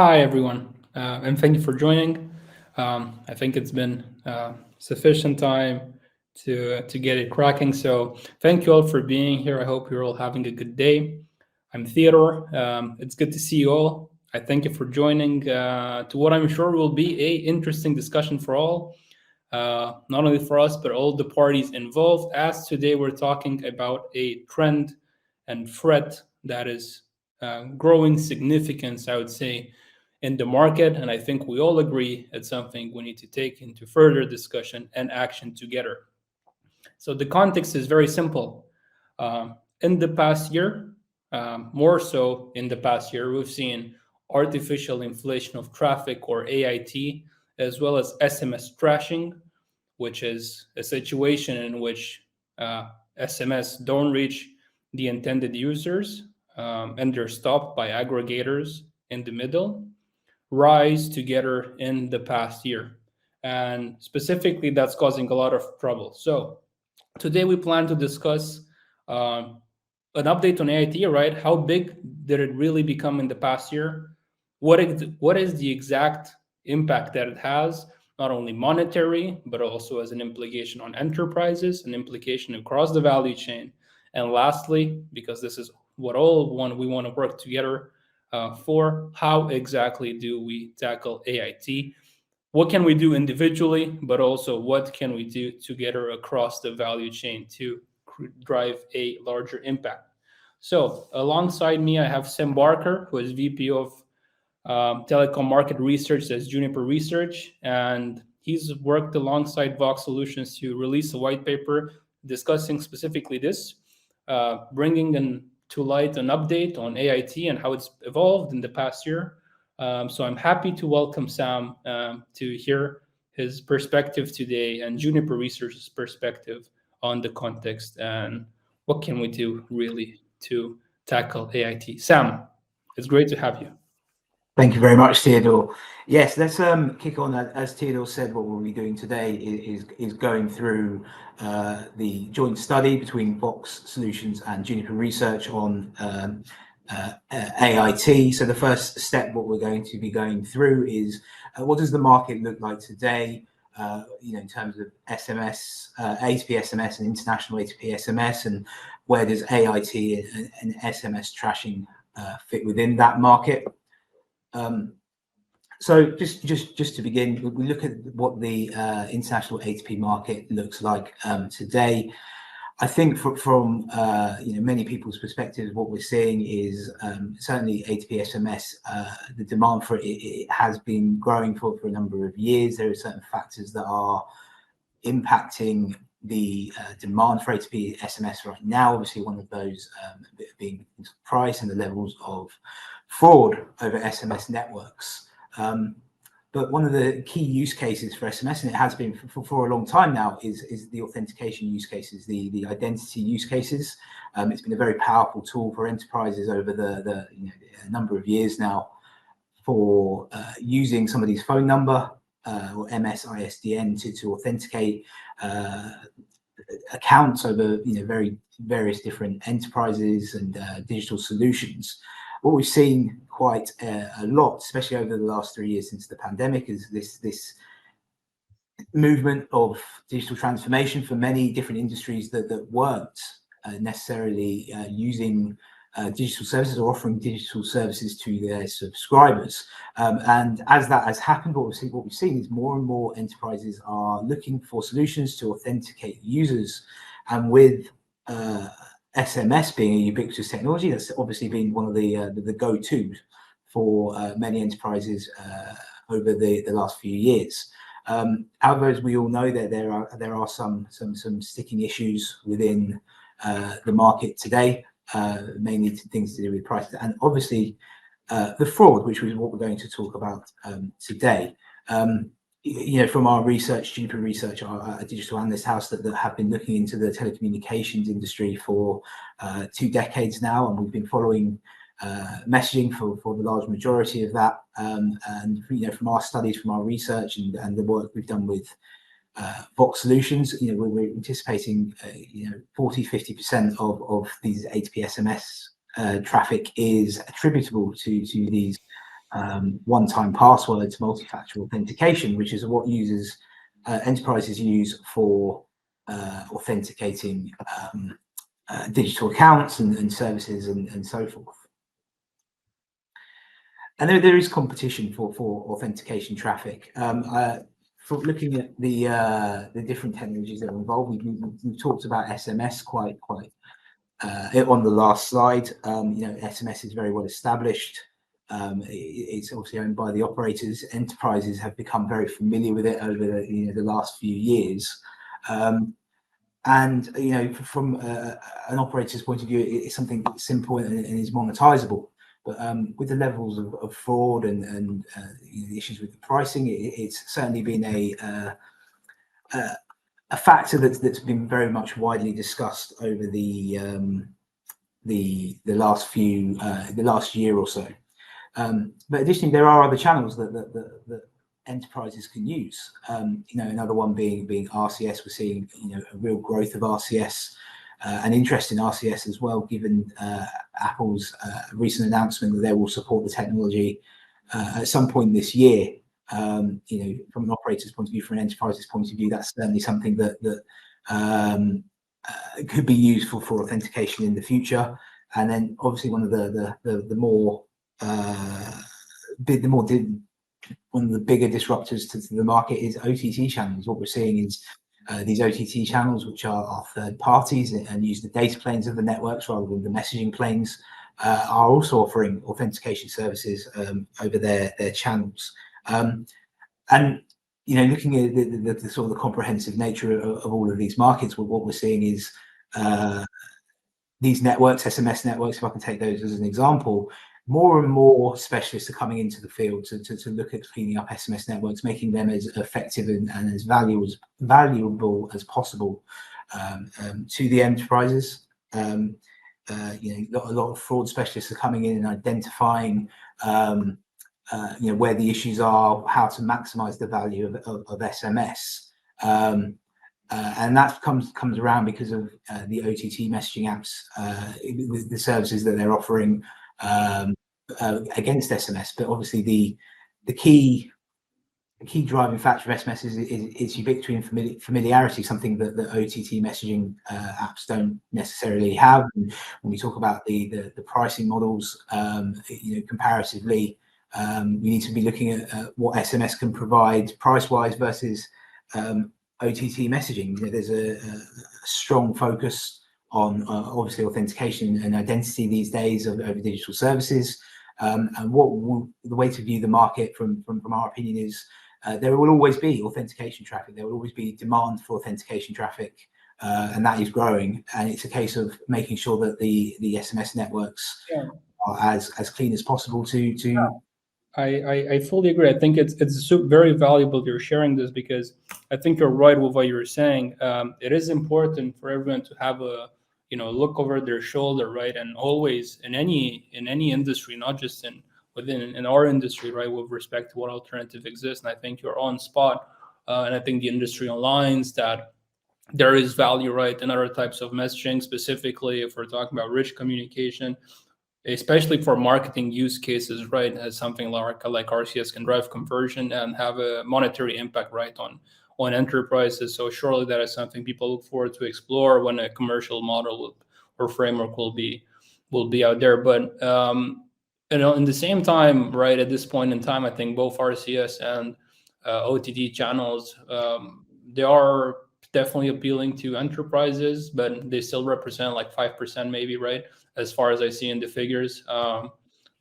Hi, everyone, and thank you for joining. I think it's been sufficient time to get it cracking. So thank you all for being here. I hope you're all having a good day. I'm Theodore. It's good to see you all. I thank you for joining to what I'm sure will be a interesting discussion for all, not only for us but all the parties involved. As today we're talking about a trend and threat that is growing significance, I would say, in the market. And I think we all agree it's something we need to take into further discussion and action together. So the context is very simple. In the past year, more so in the past year, we've seen artificial inflation of traffic, or AIT, as well as SMS trashing, which is a situation in which SMS don't reach the intended users, and they're stopped by aggregators in the middle, rise together in the past year. And specifically, that's causing a lot of trouble. So today we plan to discuss an update on AIT, right? How big did it really become in the past year? What is the exact impact that it has, not only monetary, but also as an implication on enterprises, an implication across the value chain? And lastly, because this is what we want to work together for, how exactly do we tackle AIT? What can we do individually, but also what can we do together across the value chain to drive a larger impact? So alongside me, I have Sim Barker, who is VP of Telecom Market Research at Juniper Research, and he's worked alongside VOX Solutions to release a white paper discussing specifically this, bringing to light an update on AIT and how it's evolved in the past year. So I'm happy to welcome Sam to hear his perspective today and Juniper Research's perspective on the context and what can we do really to tackle AIT. Sam, it's great to have you. Thank you very much, Theodore. Yes, let's kick on. As Theodore said, what we'll be doing today is going through the joint study between VOX Solutions and Juniper Research on AIT. So the first step, what we're going to be going through is what does the market look like today, in terms of SMS, A2P SMS and international A2P SMS, and where does AIT and SMS trashing fit within that market? So just to begin, we look at what the international A2P market looks like today. I think from many people's perspectives, what we're seeing is certainly A2P SMS. The demand for it has been growing for a number of years. There are certain factors that are impacting the demand for A2P SMS right now. Obviously, one of those being price and the levels of fraud over SMS networks. But one of the key use cases for SMS, and it has been for a long time now, is the authentication use cases, the identity use cases. It's been a very powerful tool for enterprises over the a number of years now for using somebody's phone number or MS-ISDN to authenticate accounts over various different enterprises and digital solutions. What we've seen quite a lot, especially over the last 3 years since the pandemic, is this movement of digital transformation for many different industries that weren't necessarily using digital services or offering digital services to their subscribers. And as that has happened, what we've seen is more and more enterprises are looking for solutions to authenticate users. And with SMS being a ubiquitous technology, that's obviously been one of the go-tos for many enterprises over the last few years. However, as we all know, that there are some sticking issues within the market today, mainly things to do with prices and obviously the fraud, which is what we're going to talk about today. From our research, Juniper Research, a digital analyst house that have been looking into the telecommunications industry for 2 decades now, and we've been following messaging for the large majority of that. And from our studies, from our research, and the work we've done with VOX Solutions, we're anticipating 40-50% of these A2P SMS traffic is attributable to these one-time passwords, multi-factor authentication, which is what enterprises use for authenticating digital accounts and services and so forth. And there is competition for authentication traffic. For looking at the different technologies that are involved, we've talked about SMS quite on the last slide. SMS is very well established. It's obviously owned by the operators. Enterprises have become very familiar with it over the last few years. And from an operator's point of view, it's something that's simple and is monetizable. But with the levels of fraud and the issues with the pricing, it's certainly been a factor that's been very much widely discussed over the last year or so. But additionally, there are other channels that enterprises can use. Another one being RCS. We're seeing a real growth of RCS, an interest in RCS as well, given Apple's recent announcement that they will support the technology at some point this year. From an operator's point of view, from an enterprise's point of view, that's certainly something that could be useful for authentication in the future. And then, obviously, one of the bigger disruptors to the market is OTT channels. What we're seeing is these OTT channels, which are third parties and use the data planes of the networks rather than the messaging planes, are also offering authentication services over their channels. And looking at the sort of the comprehensive nature of all of these markets, what we're seeing is these networks, SMS networks, if I can take those as an example, more and more specialists are coming into the field to look at cleaning up SMS networks, making them as effective and as valuable as possible to the enterprises. A lot of fraud specialists are coming in and identifying where the issues are, how to maximize the value of SMS. And that comes around because of the OTT messaging apps, the services that they're offering against SMS. But obviously the key driving factor of SMS is ubiquity and familiarity, something that OTT messaging apps don't necessarily have. And when we talk about the pricing models, comparatively, we need to be looking at what SMS can provide price-wise versus OTT messaging. There's a strong focus on obviously authentication and identity these days over digital services. And the way to view the market from our opinion is there will always be authentication traffic. There will always be demand for authentication traffic, and that is growing. And it's a case of making sure that the SMS networks are as clean as possible to I fully agree. I think it's very valuable you're sharing this, because I think you're right with what you're saying. It is important for everyone to have a look over their shoulder, right? And always in any industry, not just within our industry, right, with respect to what alternative exists. And I think you're on spot. And I think the industry aligns that there is value, right, in other types of messaging, specifically if we're talking about rich communication, especially for marketing use cases, right, as something like RCS can drive conversion and have a monetary impact, right, on enterprises. So surely that is something people look forward to explore when a commercial model or framework will be out there. But in the same time, right, at this point in time, I think both RCS and OTT channels, they are definitely appealing to enterprises, but they still represent like 5% maybe, right, as far as I see in the figures,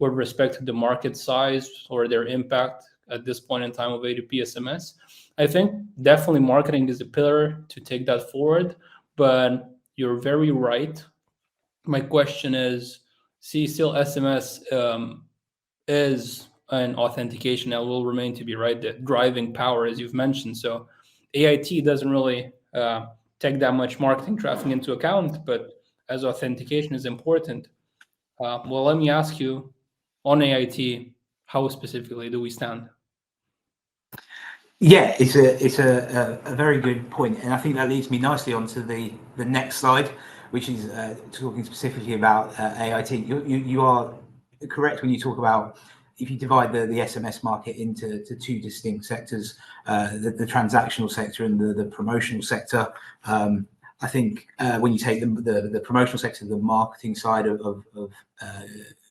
with respect to the market size or their impact at this point in time of A2P SMS. I think definitely marketing is a pillar to take that forward, but you're very right. My question is, still SMS is an authentication that will remain to be, right, the driving power, as you've mentioned. So AIT doesn't really take that much marketing traffic into account, but as authentication is important, well, let me ask you, on AIT, how specifically do we stand? Yeah, it's a very good point, and I think that leads me nicely onto the next slide, which is talking specifically about AIT. You are correct when you talk about if you divide the SMS market into two distinct sectors, the transactional sector and the promotional sector, I think when you take the promotional sector, the marketing side of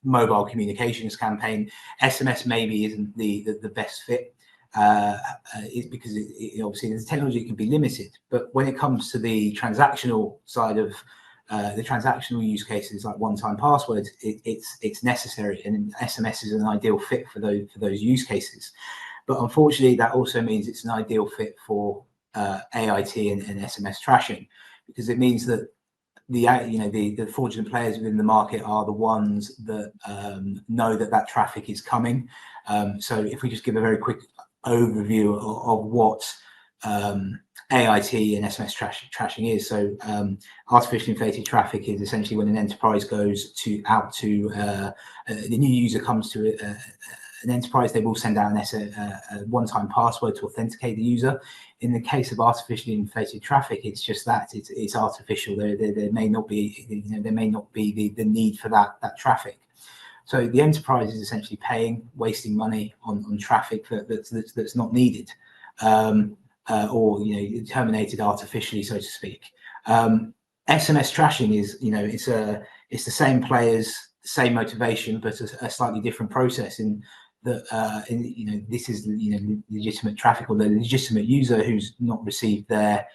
mobile communications campaign, SMS maybe isn't the best fit. Is because obviously the technology can be limited, but when it comes to the transactional side of the transactional use cases like one-time passwords, it's necessary, and SMS is an ideal fit for those use cases. But unfortunately, that also means it's an ideal fit for AIT and SMS trashing, because it means that the fraudulent players within the market are the ones that know that traffic is coming. So if we just give a very quick overview of what AIT and SMS trashing is. So artificially inflated traffic is essentially when an enterprise goes out to the new user comes to an enterprise, they will send out a one-time password to authenticate the user. In the case of artificially inflated traffic, it's just that it's artificial. There may not be the need for that traffic. So the enterprise is essentially wasting money on traffic that's not needed, or terminated artificially, so to speak. SMS trashing is it's the same players, same motivation, but a slightly different process. This is legitimate traffic, or the legitimate user who's not received their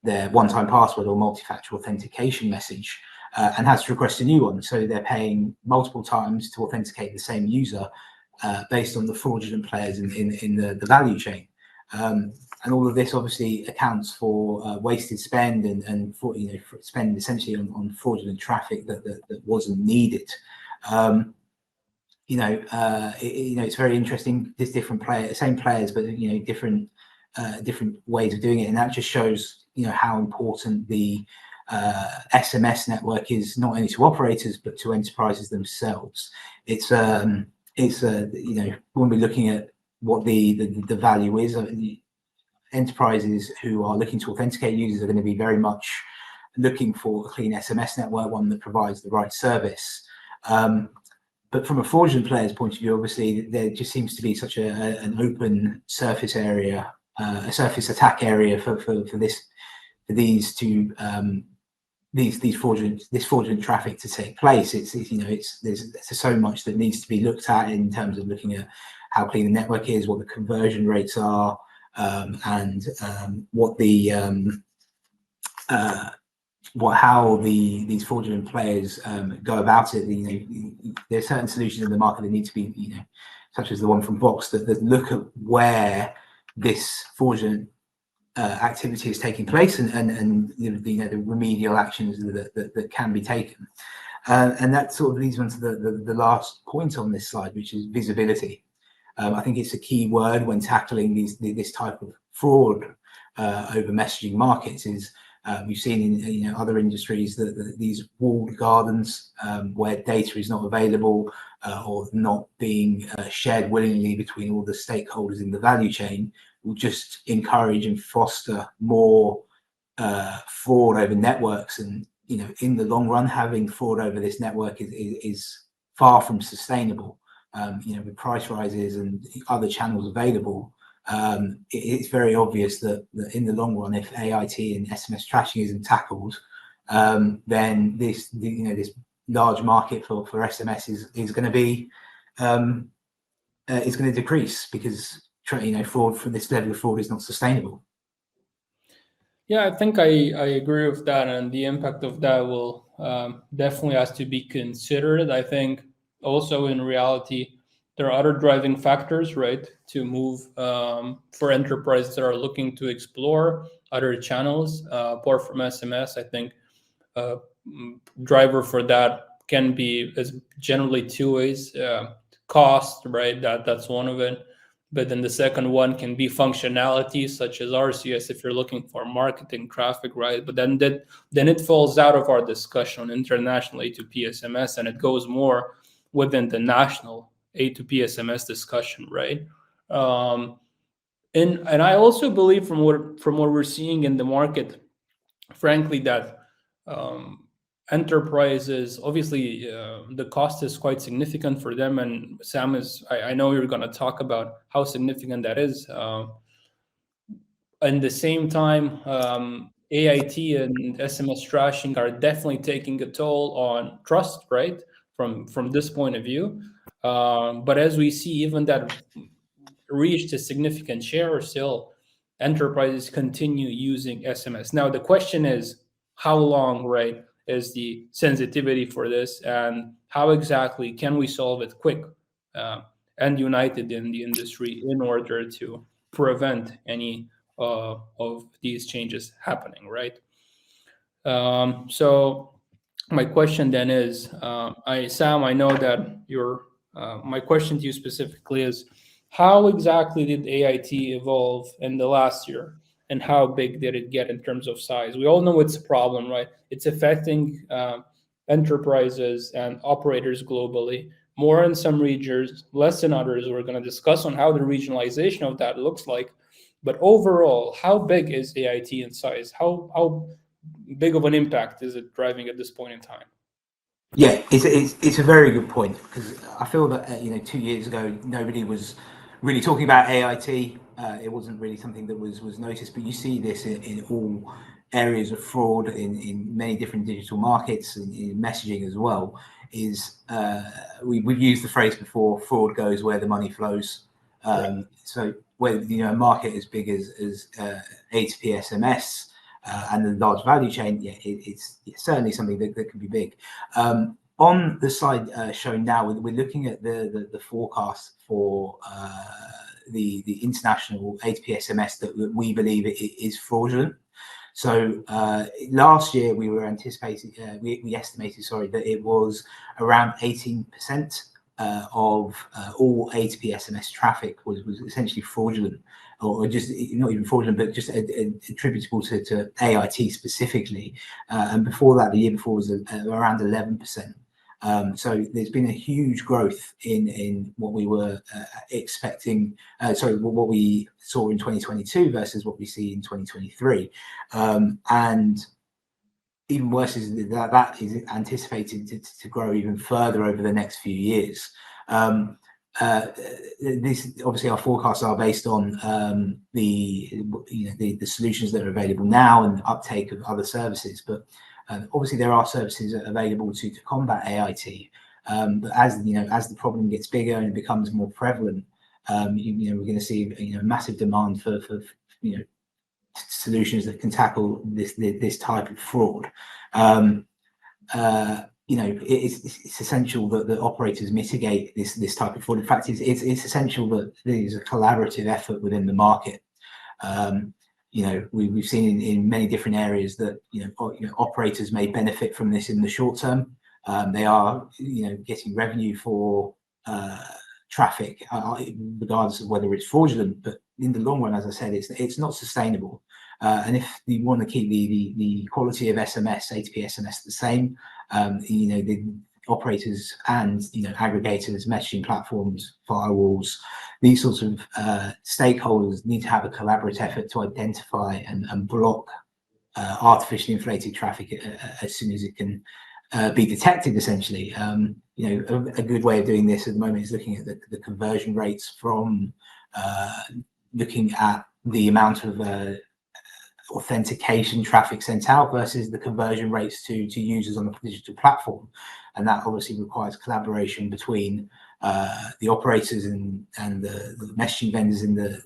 one-time password or multi-factor authentication message and has to request a new one. So they're paying multiple times to authenticate the same user based on the fraudulent players in the value chain. And all of this obviously accounts for wasted spend and spend essentially on fraudulent traffic that wasn't needed. It's very interesting. There's different players, same players, but different ways of doing it, and that just shows how important the SMS network is, not only to operators but to enterprises themselves. It's when we're looking at what the value is, enterprises who are looking to authenticate users are going to be very much looking for a clean SMS network, one that provides the right service. But from a fraudulent player's point of view, obviously there just seems to be such an open surface area, a surface attack area for this fraudulent traffic to take place. There's so much that needs to be looked at in terms of looking at how clean the network is, what the conversion rates are, and how these fraudulent players go about it. There are certain solutions in the market that need to be, such as the one from VOX, that look at where this fraudulent activity is taking place and the remedial actions that can be taken. And that sort of leads on to the last point on this slide, which is visibility. I think it's a key word when tackling this type of fraud over messaging markets. We've seen in other industries that these walled gardens where data is not available or not being shared willingly between all the stakeholders in the value chain will just encourage and foster more fraud over networks. And in the long run, having fraud over this network is far from sustainable. With price rises and other channels available, it's very obvious that in the long run, if AIT and SMS trashing isn't tackled, then this large market for SMS is going to be is going to decrease, because fraud for this level of fraud is not sustainable. Yeah, I think I agree with that, and the impact of that will definitely has to be considered. I think also in reality, there are other driving factors, right, to move for enterprises that are looking to explore other channels apart from SMS. I think driver for that can be is generally two ways. Cost, right? That's one of it. But then the second one can be functionality, such as RCS if you're looking for marketing traffic, right? But then it falls out of our discussion on international A2P SMS, and it goes more within the national A2P SMS discussion, right? And I also believe from what we're seeing in the market, frankly, that enterprises, obviously, the cost is quite significant for them. And Sam, I know you're going to talk about how significant that is. At the same time, AIT and SMS trashing are definitely taking a toll on trust, right? From this point of view. But as we see, even that reached a significant share, still enterprises continue using SMS. Now the question is, how long, right, is the sensitivity for this, and how exactly can we solve it quick and united in the industry in order to prevent any of these changes happening, right? So my question then is, Sam, I know that my question to you specifically is, how exactly did AIT evolve in the last year, and how big did it get in terms of size? We all know it's a problem, right? It's affecting enterprises and operators globally, more in some regions, less in others. We're going to discuss on how the regionalization of that looks like. But overall, how big is AIT in size? How big of an impact is it driving at this point in time? Yeah, it's a very good point, because I feel that 2 years ago nobody was really talking about AIT. It wasn't really something that was noticed, but you see this in all areas of fraud in many different digital markets and in messaging as well. We've used the phrase before: fraud goes where the money flows. So where a market as big as A2P SMS and the large value chain, it's certainly something that can be big. On the slide shown now, we're looking at the forecast for the international A2P SMS that we believe it is fraudulent. So last year we were anticipating, we estimated, that it was around 18% of all A2P SMS traffic was essentially fraudulent, or just not even fraudulent, but just attributable to AIT specifically. And before that, the year before, was around 11%. So there's been a huge growth in what we were expecting, what we saw in 2022 versus what we see in 2023. And even worse is that is anticipated to grow even further over the next few years. This, obviously, our forecasts are based on the solutions that are available now and uptake of other services, but obviously there are services available to combat AIT. But as the problem gets bigger and it becomes more prevalent, we're going to see massive demand for solutions that can tackle this type of fraud. It's essential that operators mitigate this type of fraud. In fact, it's essential that there's a collaborative effort within the market. We've seen in many different areas that operators may benefit from this in the short term. They are getting revenue for traffic, regardless of whether it's fraudulent. But in the long run, as I said, it's not sustainable. And if you want to keep the quality of SMS, A2P SMS, the same, the operators and aggregators, messaging platforms, firewalls, these sorts of stakeholders need to have a collaborative effort to identify and block artificially inflated traffic as soon as it can be detected, essentially. A good way of doing this at the moment is looking at the conversion rates from looking at the amount of authentication traffic sent out versus the conversion rates to users on the digital platform. And that obviously requires collaboration between the operators and the messaging vendors in the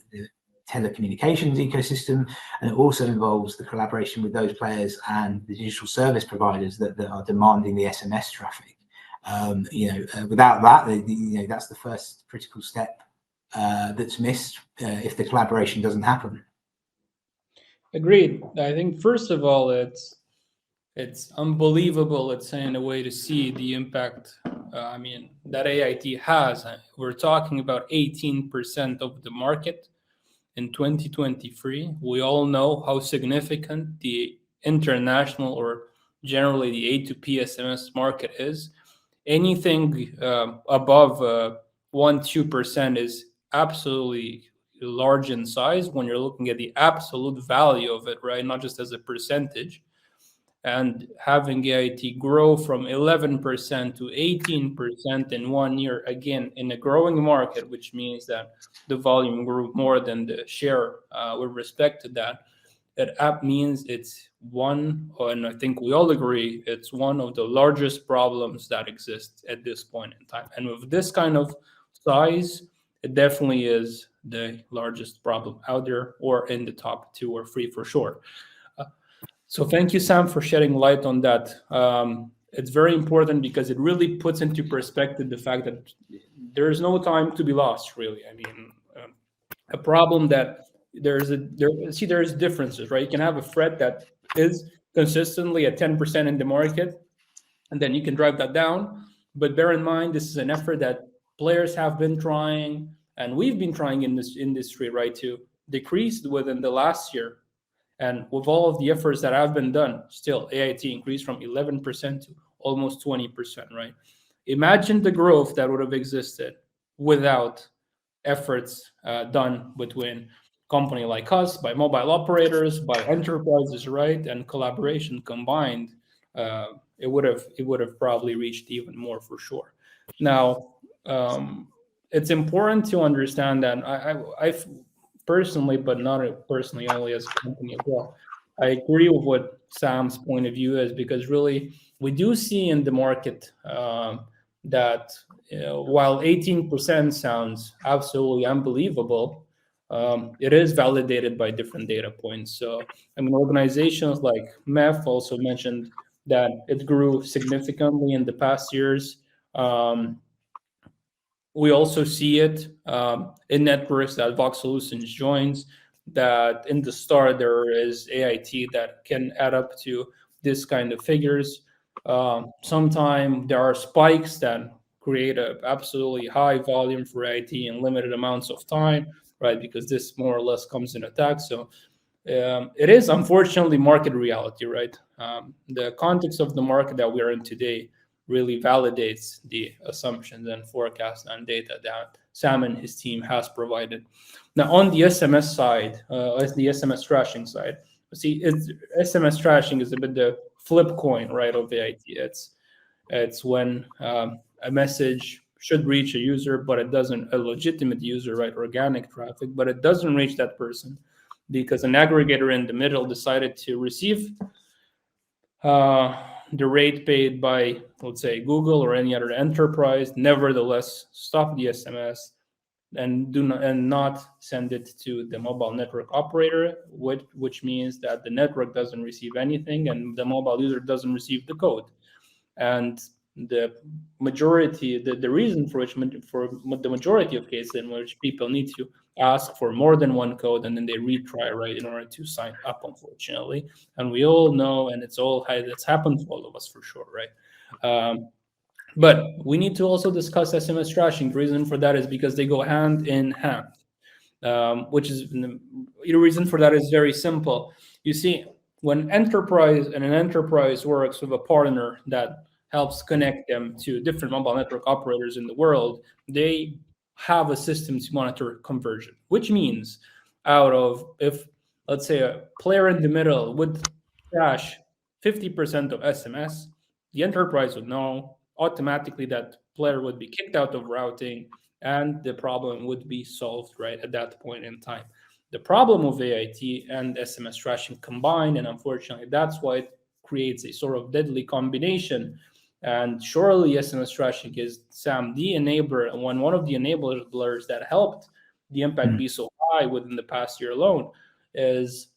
telecommunications ecosystem, and it also involves the collaboration with those players and the digital service providers that are demanding the SMS traffic. Without that, that's the first critical step that's missed if the collaboration doesn't happen. Agreed. I think, first of all, it's unbelievable, let's say, in a way, to see the impact that AIT has. We're talking about 18% of the market in 2023. We all know how significant the international, or generally the A2P SMS market is. Anything above 1-2% is absolutely large in size when you're looking at the absolute value of it, right? Not just as a percentage. and having AIT grow from 11% to 18% in 1 year, again, in a growing market, which means that the volume grew more than the share with respect to that. It app means it's one, and I think we all agree, it's one of the largest problems that exists at this point in time. And with this kind of size, it definitely is the largest problem out there, or in the top 2 or 3 for sure. So thank you, Sam, for shedding light on that. It's very important because it really puts into perspective the fact that there is no time to be lost, really. I mean, a problem that there's differences, right? You can have a threat that is consistently at 10% in the market, and then you can drive that down. But bear in mind, this is an effort that players have been trying, and we've been trying in this industry, right, to decrease within the last year. And with all of the efforts that have been done, still AIT increased from 11% to almost 20%, right? Imagine the growth that would have existed without efforts done between company like us, by mobile operators, by enterprises, right, and collaboration combined. It would have probably reached even more for sure. Now, it's important to understand that I've personally, but not personally only as a company as well, I agree with what Sam's point of view is, because really we do see in the market that while 18% sounds absolutely unbelievable, it is validated by different data points. So, I mean, organizations like MEF also mentioned that it grew significantly in the past years. We also see it in networks that VOX Solutions joins, that in the start there is AIT that can add up to this kind of figures. Sometimes there are spikes that create an absolutely high volume for AIT in limited amounts of time, right? Because this more or less comes in attack. So it is unfortunately market reality, right? The context of the market that we are in today really validates the assumptions and forecasts and data that Sam and his team has provided. Now, on the SMS side, as the SMS trashing side, see, SMS trashing is a bit the flip coin, right, of AIT. It's when a message should reach a user, but it doesn't, a legitimate user, right, organic traffic, but it doesn't reach that person because an aggregator in the middle decided to receive the rate paid by, let's say, Google or any other enterprise, nevertheless stop the SMS and not send it to the mobile network operator, which means that the network doesn't receive anything and the mobile user doesn't receive the code. And the majority, the reason for the majority of cases in which people need to ask for more than one code and then they retry, right, in order to sign up, unfortunately. And we all know, and it's happened to all of us for sure, right? But we need to also discuss SMS trashing. The reason for that is because they go hand in hand, which is the reason for that is very simple. You see, when an enterprise works with a partner that helps connect them to different mobile network operators in the world, they have a system to monitor conversion, which means if, let's say, a player in the middle would trash 50% of SMS, the enterprise would know automatically that player would be kicked out of routing and the problem would be solved right at that point in time. The problem with AIT and SMS trashing combined, and unfortunately that's why it creates a sort of deadly combination. And surely SMS trashing is, Sam, the enabler, and one of the enablers that helped the impact be so high within the past year alone is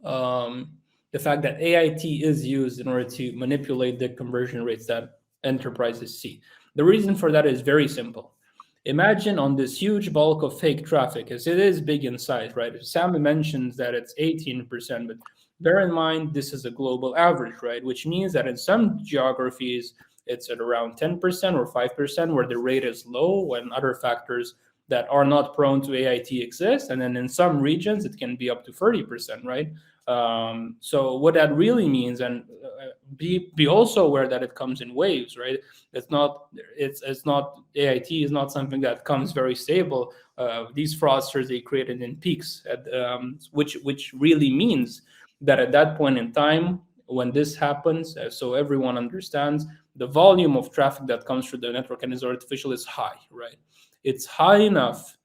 the fact that AIT is used in order to manipulate the conversion rates that enterprises see. The reason for that is very simple. Imagine on this huge bulk of fake traffic, as it is big in size, right? Sam mentions that it's 18%, but bear in mind, this is a global average, right? Which means that in some geographies, it's at around 10% or 5%, where the rate is low, when other factors that are not prone to AIT exist. And then in some regions, it can be up to 30%, right? So what that really means, and be also aware that it comes in waves, right? It's not AIT is not something that comes very stable. These fraudsters, they created in peaks, which really means that at that point in time, when this happens, so everyone understands, the volume of traffic that comes through the network and is artificial is high, right? It's high enough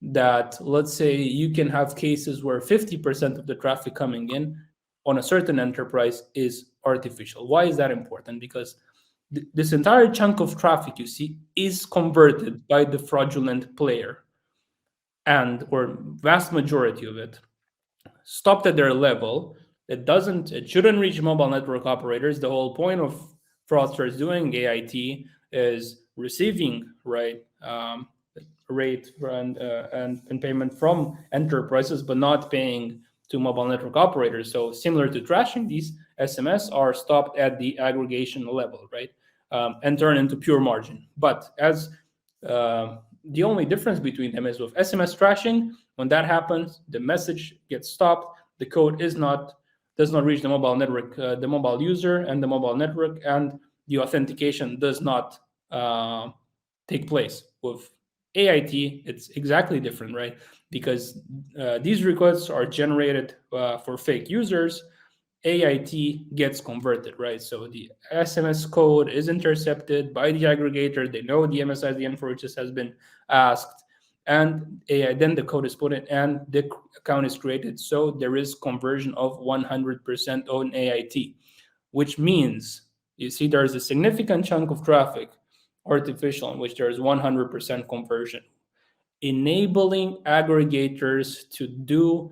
that, let's say, you can have cases where 50% of the traffic coming in on a certain enterprise is artificial. Why is that important? Because this entire chunk of traffic you see is converted by the fraudulent player, and or vast majority of it stopped at their level. It shouldn't reach mobile network operators. The whole point of fraudsters doing AIT is receiving rate and payment from enterprises, but not paying to mobile network operators. So similar to trashing, these SMS are stopped at the aggregation level, right, and turn into pure margin. But as the only difference between them is with SMS trashing, when that happens, the message gets stopped, the code does not reach the mobile network, the mobile user and the mobile network, and the authentication does not take place. With AIT, it's exactly different, right? Because these requests are generated for fake users. AIT gets converted, right? So the SMS code is intercepted by the aggregator. They know the MSIDN for which this has been asked, and then the code is put in and the account is created. So there is conversion of 100% on AIT, which means, you see, there's a significant chunk of traffic, artificial, in which there is 100% conversion, enabling aggregators to do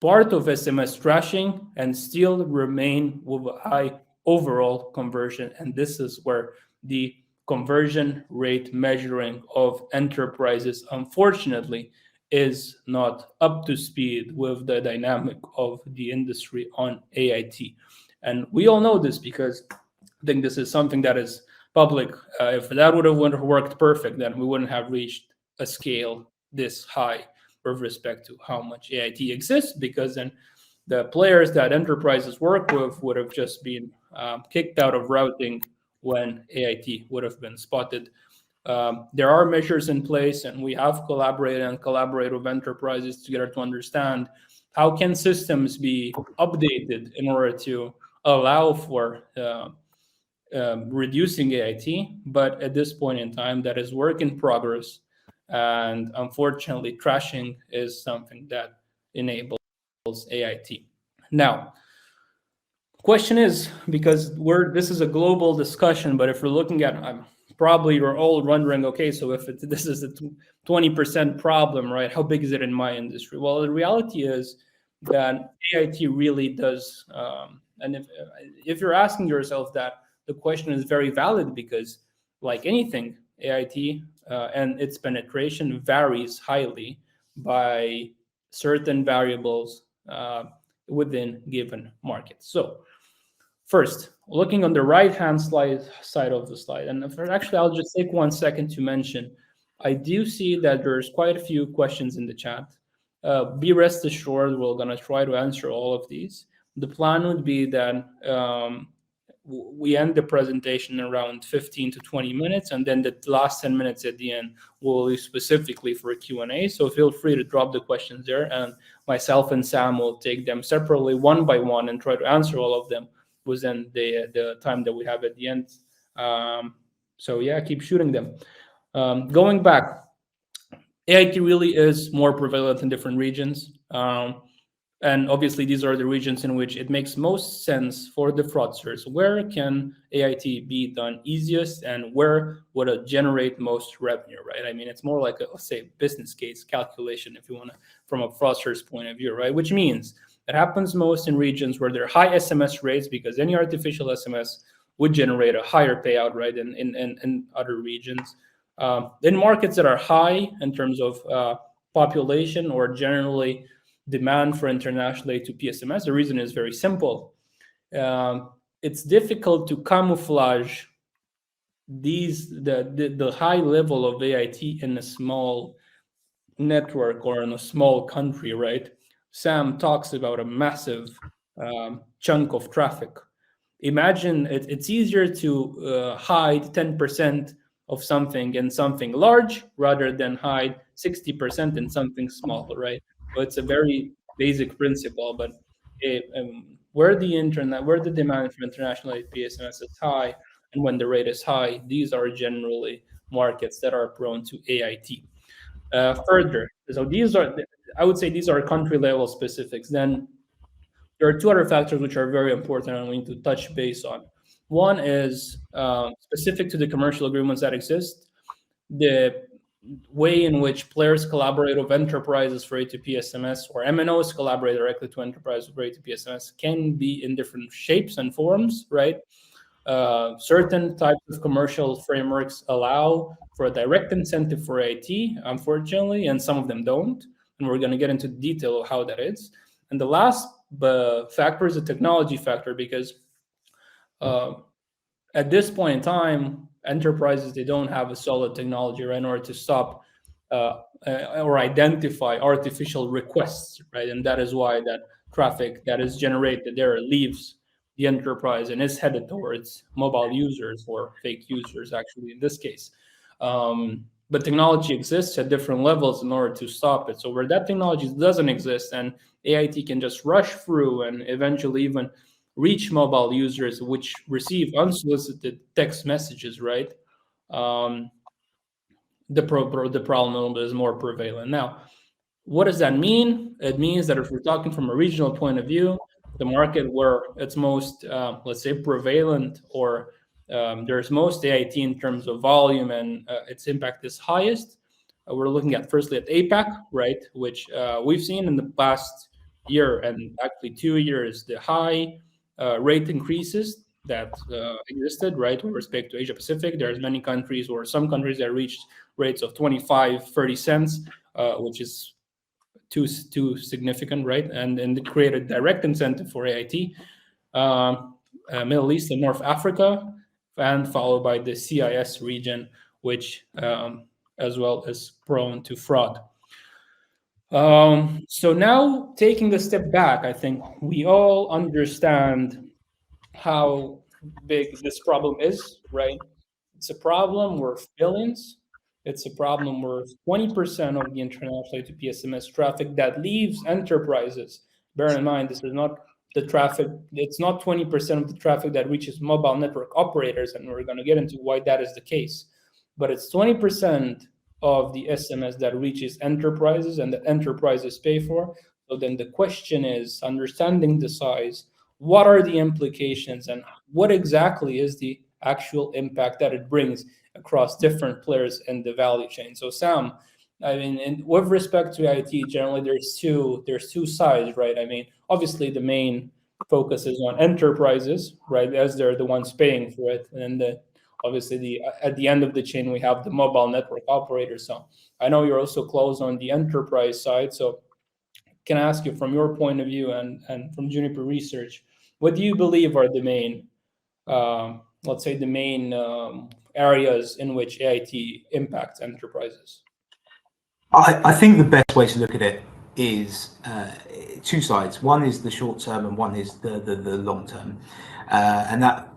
part of SMS trashing and still remain with a high overall conversion. And this is where the conversion rate measuring of enterprises, unfortunately, is not up to speed with the dynamic of the industry on AIT. And we all know this because I think this is something that is public. If that would have worked perfect, then we wouldn't have reached a scale this high with respect to how much AIT exists, because then the players that enterprises work with would have just been kicked out of routing when AIT would have been spotted. There are measures in place, and we have collaborated with enterprises together to understand how can systems be updated in order to allow for reducing AIT. But at this point in time, that is work in progress. And unfortunately, trashing is something that enables AIT. Now, question is, because this is a global discussion, but if we're looking at, probably you're all wondering, okay, so if this is a 20% problem, right, how big is it in my industry? Well, the reality is that AIT really does, and if you're asking yourself that, the question is very valid, because like anything, AIT and its penetration varies highly by certain variables within given markets. So first, looking on the right-hand side of the slide, and actually I'll just take 1 second to mention, I do see that there's quite a few questions in the chat. Be rest assured, we're going to try to answer all of these. The plan would be that we end the presentation around 15 to 20 minutes, and then the last 10 minutes at the end will be specifically for a Q&A. So feel free to drop the questions there, and myself and Sam will take them separately, one by one, and try to answer all of them within the time that we have at the end. So yeah, keep shooting them. Going back, AIT really is more prevalent in different regions. And obviously, these are the regions in which it makes most sense for the fraudsters. Where can AIT be done easiest, and where would it generate most revenue, right? I mean, it's more like let's say, business case calculation, if you want to, from a fraudster's point of view, right? Which means it happens most in regions where there are high SMS rates, because any artificial SMS would generate a higher payout, right, in other regions. In markets that are high in terms of population or generally demand for international A2P SMS, the reason is very simple. It's difficult to camouflage the high level of AIT in a small network or in a small country, right? Sam talks about a massive chunk of traffic. Imagine it's easier to hide 10% of something in something large rather than hide 60% in something small, right? So it's a very basic principle, but where the demand for international ATP SMS is high, and when the rate is high, these are generally markets that are prone to AIT. Further, so I would say these are country level specifics. Then there are two other factors which are very important and we need to touch base on. One is specific to the commercial agreements that exist, the way in which players collaborate with enterprises for A2P SMS, or MNOs collaborate directly to enterprises for A2P SMS, can be in different shapes and forms, right? Certain types of commercial frameworks allow for a direct incentive for AIT, unfortunately, and some of them don't. And we're going to get into detail of how that is. And the last factor is a technology factor, because at this point in time, enterprises, they don't have a solid technology, right, in order to stop or identify artificial requests, right? And that is why that traffic that is generated there leaves the enterprise and is headed towards mobile users, or fake users, actually, in this case. But technology exists at different levels in order to stop it. So where that technology doesn't exist, and AIT can just rush through and eventually even reach mobile users which receive unsolicited text messages, right? The problem is more prevalent. Now, what does that mean? It means that if we're talking from a regional point of view, the market where it's most, let's say, prevalent, or there's most AIT in terms of volume and its impact is highest, we're looking at firstly at APAC, right, which we've seen in the past year and actually 2 years, the high rate increases that existed, right, with respect to Asia Pacific. There's many countries, or some countries, that reached rates of 25, 30 cents, which is too significant, right? And it created direct incentive for AIT, Middle East and North Africa, and followed by the CIS region, which as well is prone to fraud. So now, taking a step back, I think we all understand how big this problem is, right? It's a problem worth billions. It's a problem worth 20% of the international A2P SMS traffic that leaves enterprises. Bear in mind, this is not the traffic, it's not 20% of the traffic that reaches mobile network operators, and we're going to get into why that is the case. But it's 20% of the SMS that reaches enterprises and that enterprises pay for. So then the question is, understanding the size, what are the implications, and what exactly is the actual impact that it brings across different players in the value chain? So Sam, I mean, and with respect to IT, generally there's two sides, right? I mean, obviously the main focus is on enterprises, right, as they're the ones paying for it, and obviously at the end of the chain we have the mobile network operators. So I know you're also close on the enterprise side, so can I ask you, from your point of view and from Juniper Research, what do you believe are the main, let's say, the main areas in which AIT impacts enterprises? I think the best way to look at it is two sides. One is the short term, and one is the long term, and that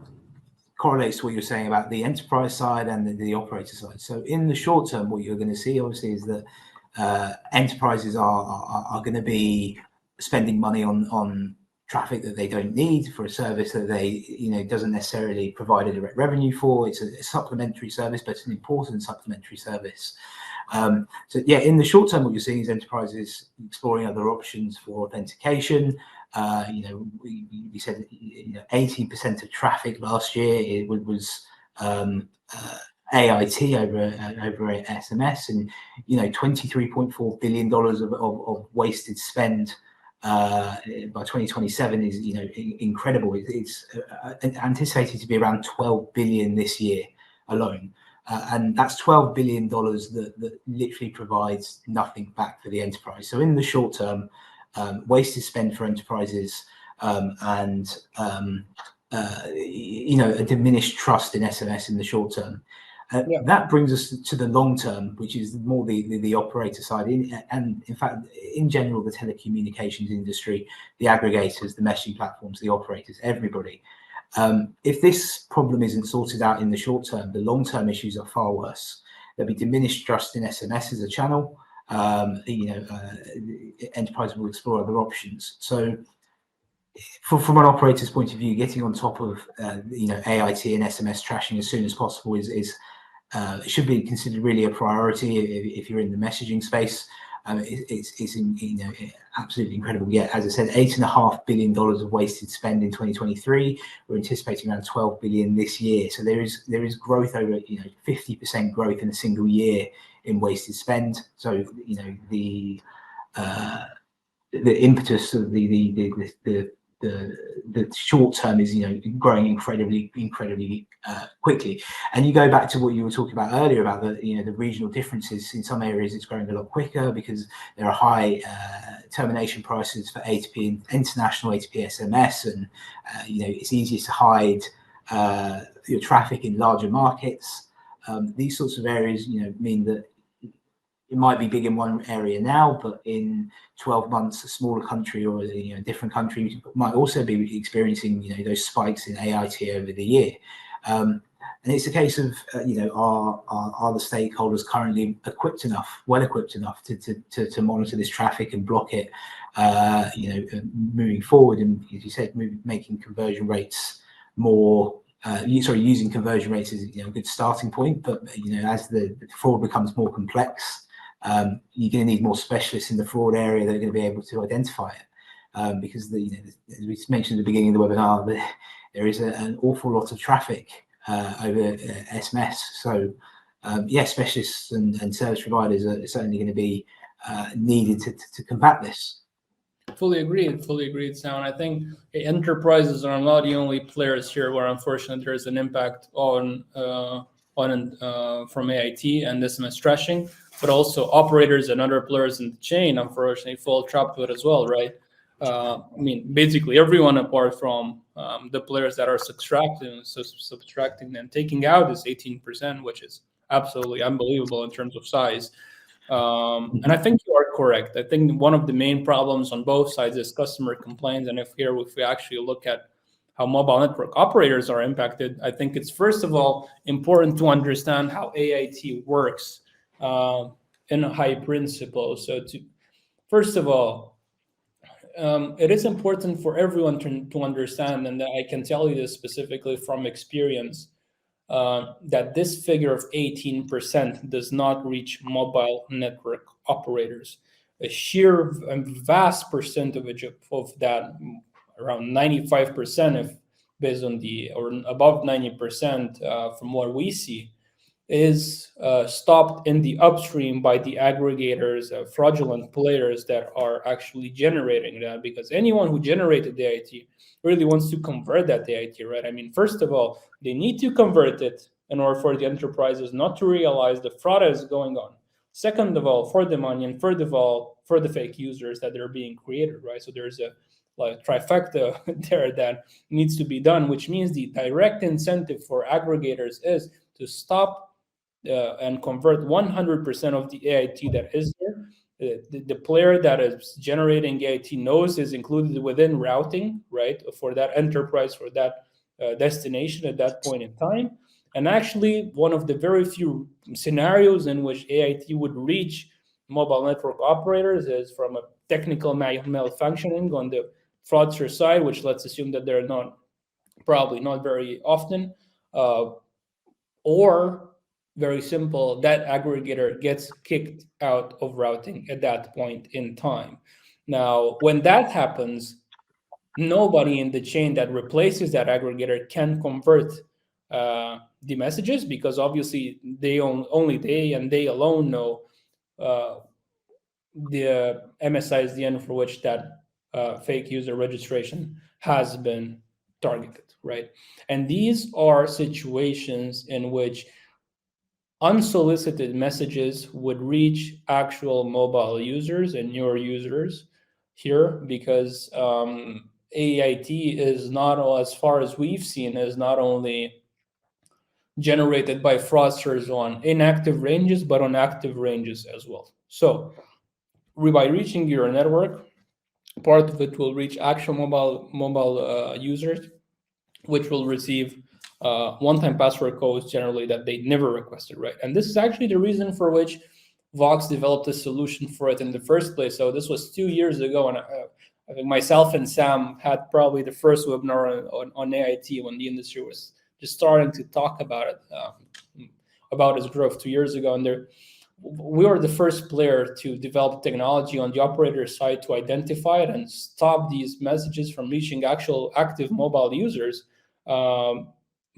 correlates to what you're saying about the enterprise side and the operator side. So in the short term, what you're going to see, obviously, is that enterprises are going to be spending money on traffic that they don't need for a service that they, doesn't necessarily provide a direct revenue for. It's a supplementary service, but it's an important supplementary service. So yeah, in the short term, what you're seeing is enterprises exploring other options for authentication. We said 18% of traffic last year it was AIT over SMS, and $23.4 billion of wasted spend by 2027 is incredible. It's anticipated to be around 12 billion this year alone. And that's $12 billion that literally provides nothing back for the enterprise. So in the short term, wasted spend for enterprises, and a diminished trust in SMS in the short term. That brings us to the long term, which is more the operator side, and in fact, in general, the telecommunications industry, the aggregators, the messaging platforms, the operators, everybody. If this problem isn't sorted out in the short term, the long-term issues are far worse. There'll be diminished trust in SMS as a channel. Enterprise will explore other options. So from an operator's point of view, getting on top of AIT and SMS trashing as soon as possible is should be considered really a priority if you're in the messaging space. It's absolutely incredible. Yeah, as I said, $8.5 billion of wasted spend in 2023. We're anticipating around 12 billion this year. So there is growth over 50% growth in a single year in wasted spend. So the impetus of the short term is growing incredibly quickly. And you go back to what you were talking about earlier about the regional differences. In some areas it's growing a lot quicker because there are high termination prices for A2P and international A2P SMS, and it's easier to hide your traffic in larger markets. These sorts of areas mean that it might be big in one area now, but in 12 months, a smaller country or a different country might also be experiencing those spikes in AIT over the year. And it's a case of are the stakeholders currently well equipped enough to monitor this traffic and block it, moving forward, and as you said, making conversion rates more. Using conversion rates is a good starting point, but as the fraud becomes more complex, you're going to need more specialists in the fraud area that are going to be able to identify it, because as we mentioned at the beginning of the webinar, there is an awful lot of traffic over SMS. So specialists and service providers are certainly going to be needed to combat this. Fully agreed, Sam. I think enterprises are not the only players here where unfortunately there's an impact from AIT and SMS trashing, but also operators and other players in the chain unfortunately fall trapped to it as well, right? Basically everyone apart from the players that are subtracting and taking out this 18%, which is absolutely unbelievable in terms of size. And I think you are correct. I think one of the main problems on both sides is customer complaints. And if we actually look at how mobile network operators are impacted, I think it's first of all important to understand how AIT works in a high principle. So first of all, it is important for everyone to understand, and I can tell you this specifically from experience, that this figure of 18% does not reach mobile network operators. A sheer vast percentage of that, around 95%, if based on or above 90% from what we see, is stopped in the upstream by the aggregators, fraudulent players that are actually generating that, because anyone who generated the AIT really wants to convert that AIT, right? First of all, they need to convert it in order for the enterprises not to realize the fraud is going on. Second of all, for the money, and third of all, for the fake users that are being created, right? So there's a trifecta there that needs to be done, which means the direct incentive for aggregators is to stop and convert 100% of the AIT that is there. The player that is generating AIT knows is included within routing, right, for that enterprise, for that destination at that point in time. And actually, one of the very few scenarios in which AIT would reach mobile network operators is from a technical malfunctioning on the fraudster side, which let's assume that they're probably not very often, or very simple, that aggregator gets kicked out of routing at that point in time. Now, when that happens, nobody in the chain that replaces that aggregator can convert the messages, because obviously only they and they alone know the MSISDN for which that fake user registration has been targeted, right? And these are situations in which unsolicited messages would reach actual mobile users and your users here, because AIT is not, as far as we've seen, is not only generated by fraudsters on inactive ranges, but on active ranges as well. So by reaching your network, part of it will reach actual mobile users, which will receive one-time password codes generally that they never requested, right? And this is actually the reason for which VOX developed a solution for it in the first place. So this was 2 years ago, and I think myself and Sam had probably the first webinar on AIT when the industry was just starting to talk about it, about its growth 2 years ago. And we were the first player to develop technology on the operator side to identify it and stop these messages from reaching actual active mobile users,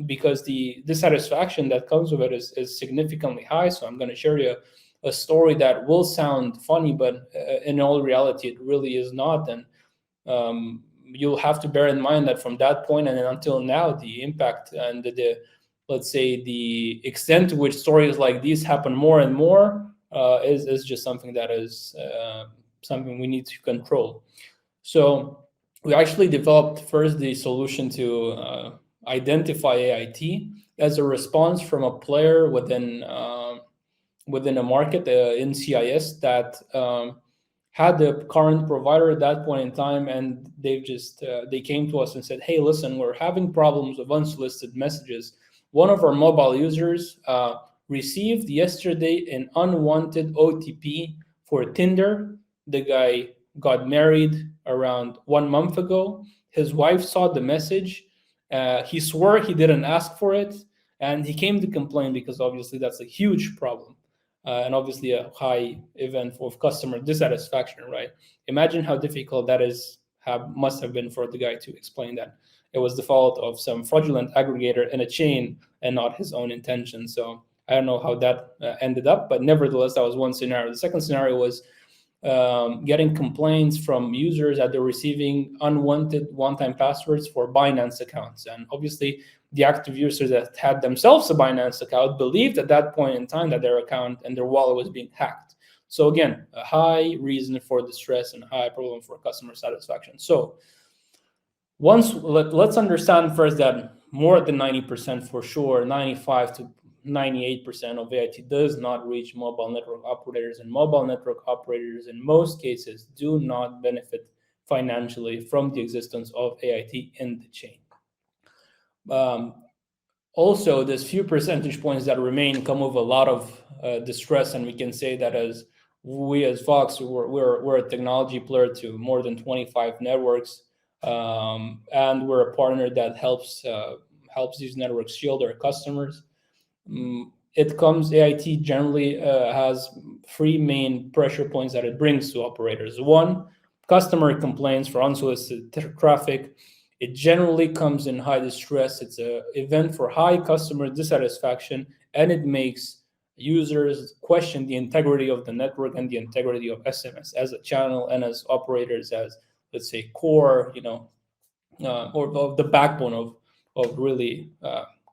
because the dissatisfaction that comes with it is significantly high. So I'm going to share you a story that will sound funny, but in all reality, it really is not. And you'll have to bear in mind that from that point and until now, the impact and let's say the extent to which stories like these happen more and more is just something that is something we need to control. So we actually developed first the solution to identify AIT as a response from a player within a market in CIS that had the current provider at that point in time, and they came to us and said, hey, listen, we're having problems with unsolicited messages. One of our mobile users received yesterday an unwanted OTP for Tinder. The guy got married around 1 month ago. His wife saw the message. He swore he didn't ask for it, and he came to complain because obviously that's a huge problem. And obviously a high event of customer dissatisfaction, right? Imagine how difficult that must have been for the guy to explain that it was the fault of some fraudulent aggregator in a chain and not his own intention. So I don't know how that ended up, but nevertheless, that was one scenario. The second scenario was getting complaints from users that they're receiving unwanted one-time passwords for Binance accounts. And obviously, the active users that had themselves a Binance account believed at that point in time that their account and their wallet was being hacked. So again, a high reason for distress and a high problem for customer satisfaction. So let's understand first that more than 90% for sure, 95 to 98% of AIT does not reach mobile network operators, and mobile network operators in most cases do not benefit financially from the existence of AIT in the chain. Also, there's few percentage points that remain come with a lot of distress, and we can say that as VOX, we're a technology player to more than 25 networks, and we're a partner that helps these networks shield their customers. AIT generally has three main pressure points that it brings to operators. One, customer complaints for unsolicited traffic. It generally comes in high distress. It's an event for high customer dissatisfaction, and it makes users question the integrity of the network and the integrity of SMS as a channel and as operators as, let's say, core, or the backbone of really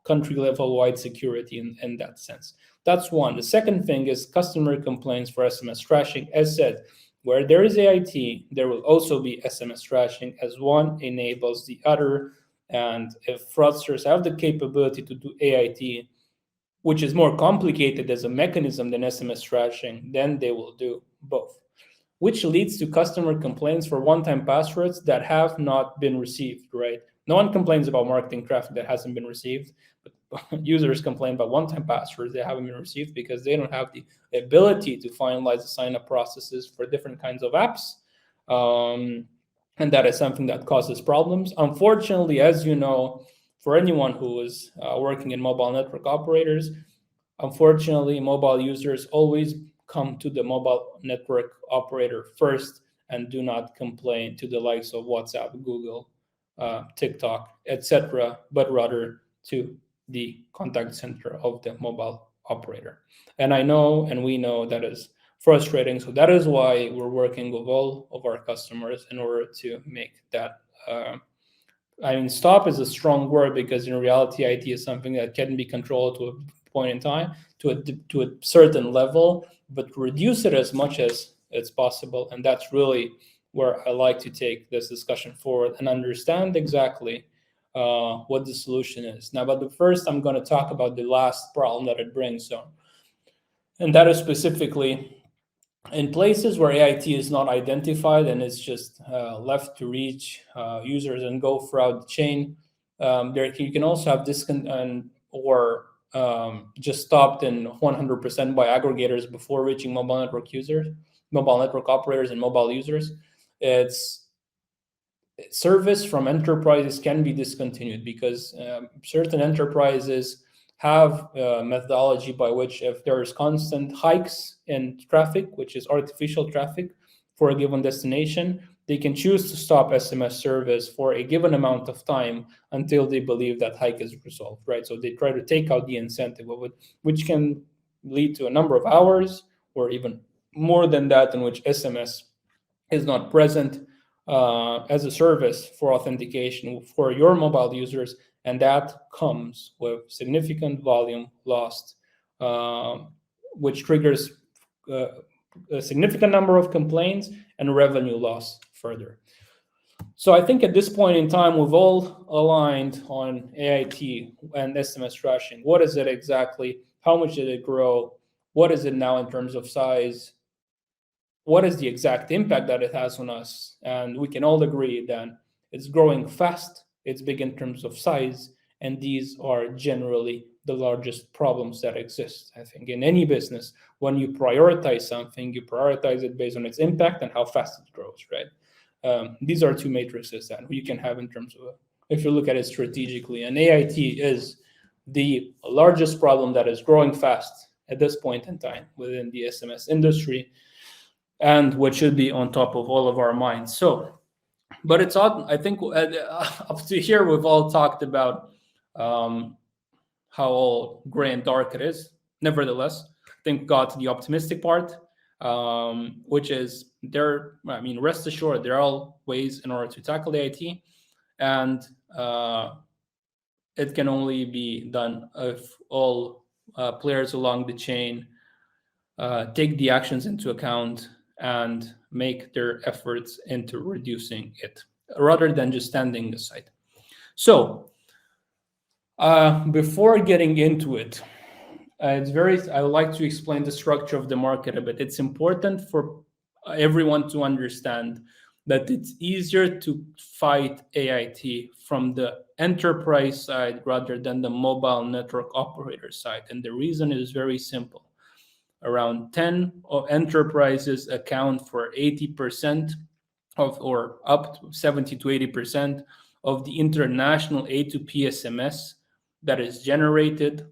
country level wide security in that sense. That's one. The second thing is customer complaints for SMS trashing. As said, where there is AIT, there will also be SMS trashing, as one enables the other. And if fraudsters have the capability to do AIT, which is more complicated as a mechanism than SMS trashing, then they will do both, which leads to customer complaints for one-time passwords that have not been received, right? No one complains about marketing traffic that hasn't been received, but users complain about one-time passwords that haven't been received because they don't have the ability to finalize the sign-up processes for different kinds of apps. And that is something that causes problems. Unfortunately, as you know, for anyone who is working in mobile network operators, unfortunately, mobile users always come to the mobile network operator first and do not complain to the likes of WhatsApp, Google, TikTok, etc., but rather to the contact center of the mobile operator. And I know, and we know, that is frustrating. So that is why we're working with all of our customers in order to make that. Stop is a strong word because in reality, IT is something that can be controlled to a point in time, to a certain level, but reduce it as much as it's possible. And that's really where I like to take this discussion forward and understand exactly what the solution is. Now, but first, I'm going to talk about the last problem that it brings. And that is specifically in places where AIT is not identified and it's just left to reach users and go throughout the chain. There you can also have or just stopped in 100% by aggregators before reaching mobile network operators and mobile users. It's service from enterprises can be discontinued because certain enterprises have a methodology by which if there's constant hikes in traffic, which is artificial traffic for a given destination, they can choose to stop SMS service for a given amount of time until they believe that hike is resolved, right? So they try to take out the incentive of it, which can lead to a number of hours or even more than that in which SMS is not present as a service for authentication for your mobile users, and that comes with significant volume lost, which triggers a significant number of complaints and revenue loss further. So I think at this point in time, we've all aligned on AIT and SMS trashing. What is it exactly? How much did it grow? What is it now in terms of size? What is the exact impact that it has on us? And we can all agree that it's growing fast, it's big in terms of size, and these are generally the largest problems that exist. I think in any business, when you prioritize something, you prioritize it based on its impact and how fast it grows, right? These are two matrices that you can have in terms of, if you look at it strategically, and AIT is the largest problem that is growing fast at this point in time within the SMS industry, and what should be on top of all of our minds. So, but it's odd. I think up to here we've all talked about how all gray and dark it is. Nevertheless, I think we got to the optimistic part, which is there. I mean, rest assured, there are all ways in order to tackle the IT, and it can only be done if all players along the chain take the actions into account and make their efforts into reducing it rather than just standing aside. So before getting into it, I would like to explain the structure of the market a bit. It's important for everyone to understand that it's easier to fight AIT from the enterprise side rather than the mobile network operator side. And the reason is very simple. Around 10 enterprises account for 80% of, or up to 70 to 80% of the international A2P SMS that is generated.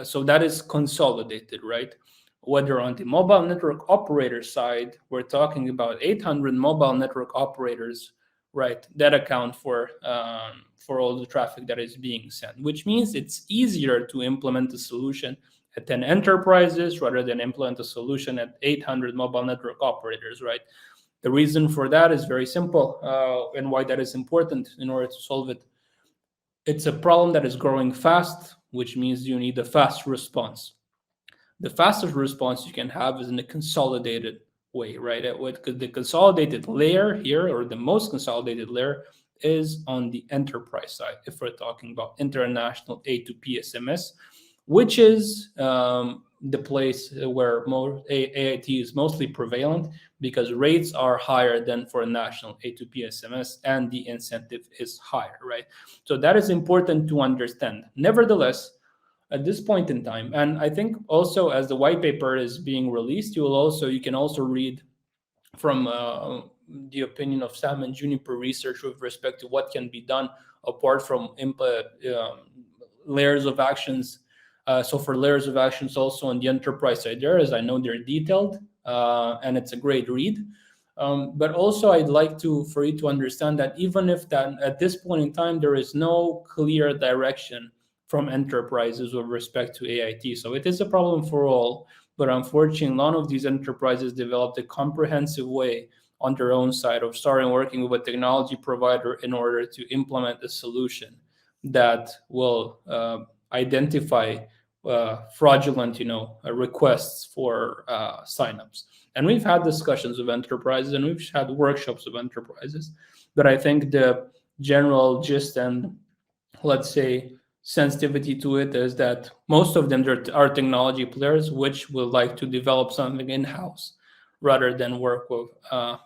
So that is consolidated, right? Whether on the mobile network operator side, we're talking about 800 mobile network operators, right, that account for all the traffic that is being sent, which means it's easier to implement a solution at 10 enterprises rather than implement a solution at 800 mobile network operators, right? The reason for that is very simple, and why that is important in order to solve it. It's a problem that is growing fast, which means you need a fast response. The fastest response you can have is in a consolidated way, right? The consolidated layer here, or the most consolidated layer, is on the enterprise side. If we're talking about international A2P SMS, which is the place where AIT is mostly prevalent because rates are higher than for a national A2P SMS and the incentive is higher, right? So that is important to understand. Nevertheless, at this point in time, and I think also as the white paper is being released, you can also read from the opinion of Sam and Juniper research with respect to what can be done apart from layers of actions. So for layers of actions also on the enterprise side there, as I know they're detailed, and it's a great read. But also I'd like for you to understand that even if that at this point in time, there is no clear direction from enterprises with respect to AIT. So it is a problem for all, but unfortunately, none of these enterprises developed a comprehensive way on their own side of starting working with a technology provider in order to implement a solution that will identify fraudulent, requests for signups. And we've had discussions with enterprises and we've had workshops with enterprises, but I think the general gist and, let's say, sensitivity to it is that most of them are technology players which would like to develop something in-house rather than work with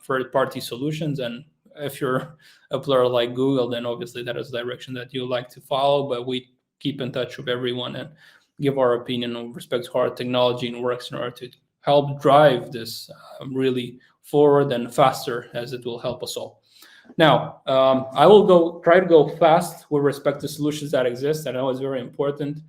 third-party solutions. And if you're a player like Google, then obviously that is the direction that you like to follow, but we keep in touch with everyone and give our opinion with respect to how our technology works in order to help drive this really forward and faster, as it will help us all. Now, I will try to go fast with respect to solutions that exist. I know it's very important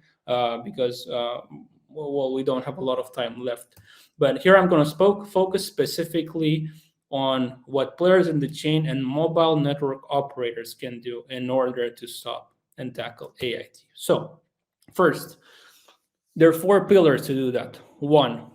because well, we don't have a lot of time left. But here I'm going to focus specifically on what players in the chain and mobile network operators can do in order to stop and tackle AIT. So, first, there are 4 pillars to do that. 1,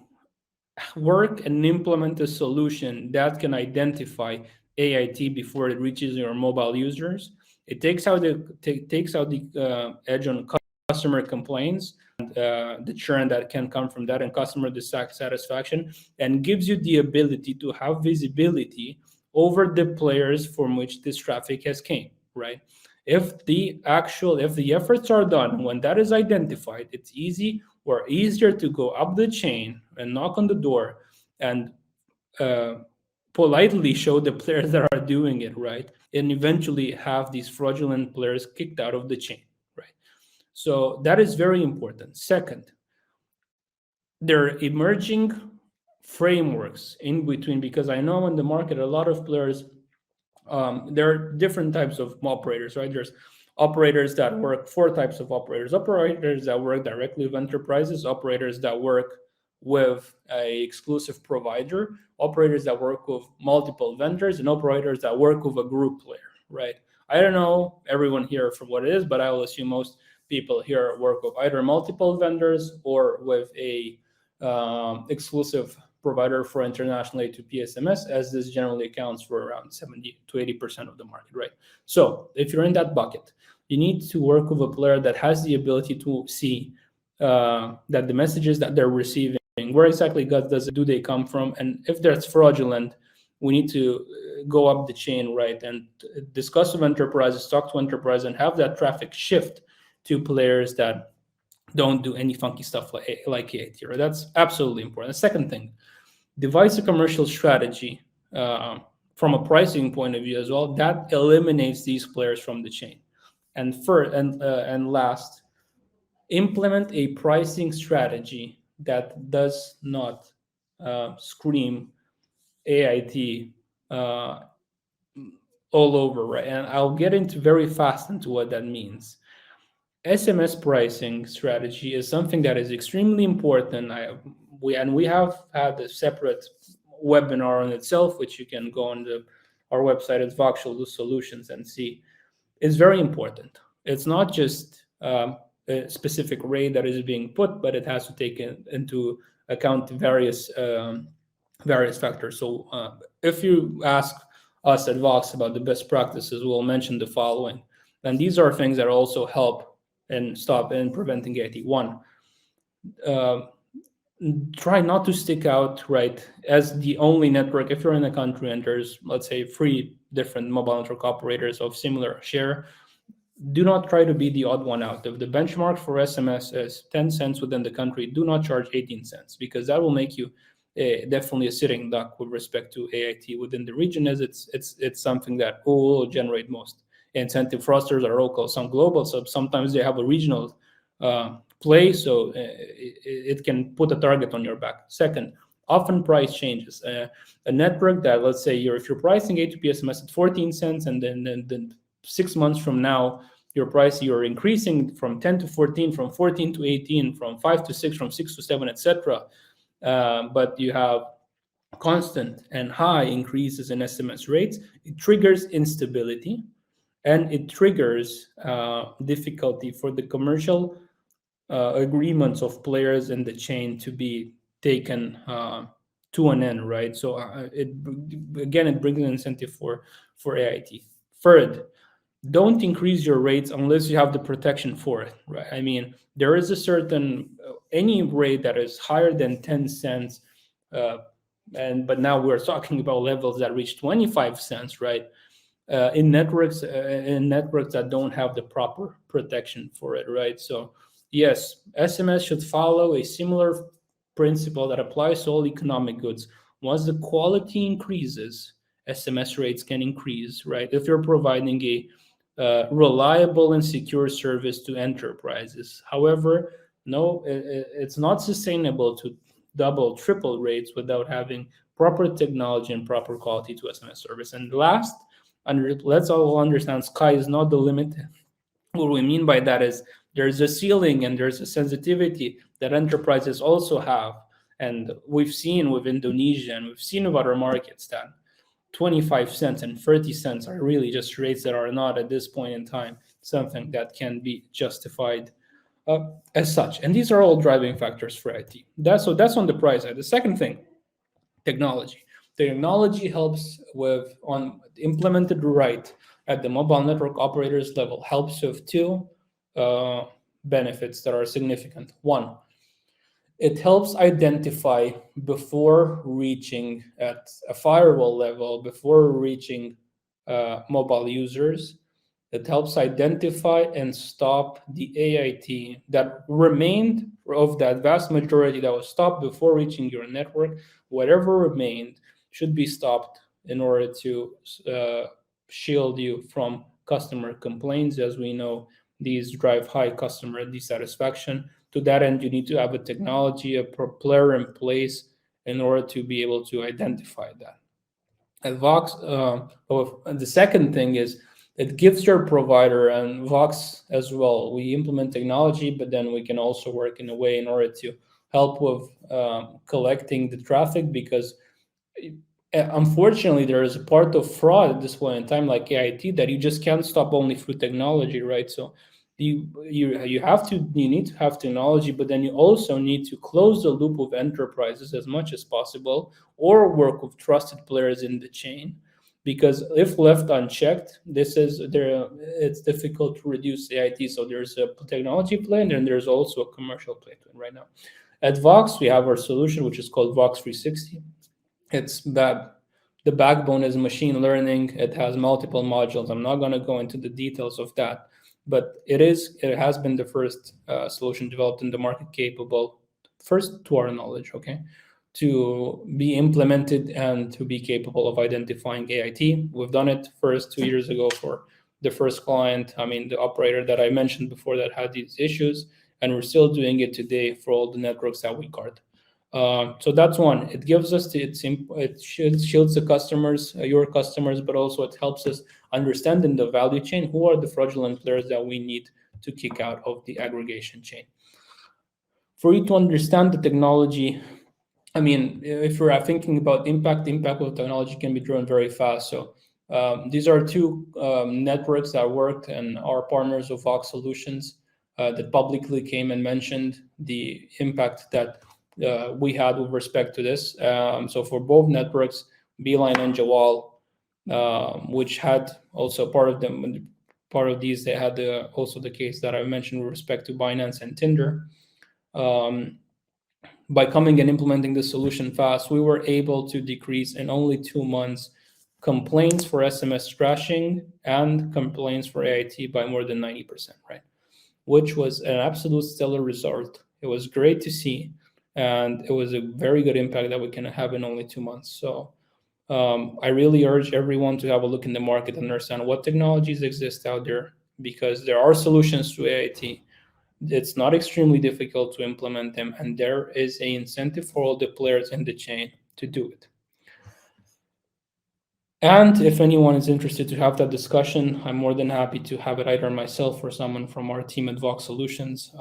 work and implement a solution that can identify AIT before it reaches your mobile users. It takes out the edge on customer complaints and the churn that can come from that and customer dissatisfaction, and gives you the ability to have visibility over the players from which this traffic has came, right? If the efforts are done, when that is identified, it's easier to go up the chain and knock on the door and politely show the players that are doing it, right? And eventually have these fraudulent players kicked out of the chain, right? So that is very important. Second, there are emerging frameworks in between, because I know in the market a lot of players, there are different types of operators, right? There's operators that work, 4 types of operators: operators that work directly with enterprises, operators that work with a exclusive provider, operators that work with multiple vendors, and operators that work with a group player, right? I don't know everyone here for what it is, but I will assume most people here work with either multiple vendors or with a exclusive provider for international A2P SMS, as this generally accounts for around 70 to 80% of the market, right? So if you're in that bucket, you need to work with a player that has the ability to see that the messages that they're receiving, where exactly do they come from, and if that's fraudulent, we need to go up the chain, right, and discuss with enterprises, talk to enterprise, and have that traffic shift to players that don't do any funky stuff like AIT, right? That's absolutely important. The second thing, devise a commercial strategy from a pricing point of view as well that eliminates these players from the chain. And last, implement a pricing strategy that does not scream AIT all over, right? And I'll get into very fast into what that means. SMS pricing strategy is something that is extremely important. We have had a separate webinar on itself, which you can go on our website at VOX Solutions and see. It's very important. It's not just a specific rate that is being put, but it has to take into account various factors. So if you ask us at VOX about the best practices, we'll mention the following. And these are things that also help and stop and preventing AIT. 1, try not to stick out, right, as the only network. If you're in a country and there's, let's say, 3 different mobile network operators of similar share, do not try to be the odd one out. If the benchmark for SMS is 10 cents within the country, do not charge 18 cents, because that will make you definitely a sitting duck with respect to AIT within the region, as it's something that will generate most incentive. Fraudsters are local, some global, so sometimes they have a regional play, so it can put a target on your back. Second, often price changes. A network that, let's say, if you're pricing A2P SMS at 14 cents, and then 6 months from now, you're increasing from 10 to 14, from 14 to 18, from 5 to 6, from 6 to 7, etc. But you have constant and high increases in SMS rates, it triggers instability, and it triggers difficulty for the commercial agreements of players in the chain to be taken to an end, right? So it brings an incentive for AIT. Third, don't increase your rates unless you have the protection for it, right? I mean, there is a certain any rate that is higher than 10 cents, but now we're talking about levels that reach 25 cents, right? In networks that don't have the proper protection for it, right? So yes, SMS should follow a similar principle that applies to all economic goods. Once the quality increases, SMS rates can increase, right? If you're providing a reliable and secure service to enterprises. However, no, it's not sustainable to double, triple rates without having proper technology and proper quality to SMS service. And last, let's all understand sky is not the limit. What we mean by that is there's a ceiling and there's a sensitivity that enterprises also have. And we've seen with Indonesia and we've seen with other markets that 25 cents and 30 cents are really just rates that are not at this point in time something that can be justified as such. And these are all driving factors for IT. That's on the price side. The second thing, technology. Technology helps with, on implemented right at the mobile network operators level, helps with two benefits that are significant. One, it helps identify before reaching at a firewall level, before reaching mobile users. It helps identify and stop the AIT that remained, of that vast majority that was stopped before reaching your network. Whatever remained should be stopped in order to shield you from customer complaints. As we know, these drive high customer dissatisfaction. To that end, you need to have a technology, a player in place in order to be able to identify that. At VOX, the second thing is it gives your provider, and VOX as well, we implement technology, but then we can also work in a way in order to help with collecting the traffic, because unfortunately there is a part of fraud at this point in time, like AIT, that you just can't stop only through technology, right? So you need to have technology, but then you also need to close the loop of enterprises as much as possible, or work with trusted players in the chain, because if left unchecked, it's difficult to reduce AIT. So there's a technology play, and then there's also a commercial play right now. At VOX, we have our solution, which is called VOX 360. It's that the backbone is machine learning. It has multiple modules. I'm not going to go into the details of that, but it has been the first solution developed in the market capable, first to our knowledge, okay, to be implemented and to be capable of identifying AIT. We've done it first 2 years ago for the first client, the operator that I mentioned before that had these issues, and we're still doing it today for all the networks that we guard. So that's one. It gives us it shields the customers, your customers, but also it helps us understand in the value chain who are the fraudulent players that we need to kick out of the aggregation chain. For you to understand the technology, if we're thinking about impact of technology can be driven very fast. So these are two networks that worked and are partners of VOX Solutions that publicly came and mentioned the impact that we had with respect to this. So for both networks, Beeline and Jawal, which had also part of these, they had also the case that I mentioned with respect to Binance and Tinder. By coming and implementing the solution fast, we were able to decrease in only 2 months complaints for SMS trashing and complaints for AIT by more than 90%, right? Which was an absolute stellar result. It was great to see, and it was a very good impact that we can have in only 2 months. So I really urge everyone to have a look in the market and understand what technologies exist out there, because there are solutions to AIT. It's not extremely difficult to implement them, and there is an incentive for all the players in the chain to do it. And if anyone is interested to have that discussion, I'm more than happy to have it either myself or someone from our team at VOX Solutions,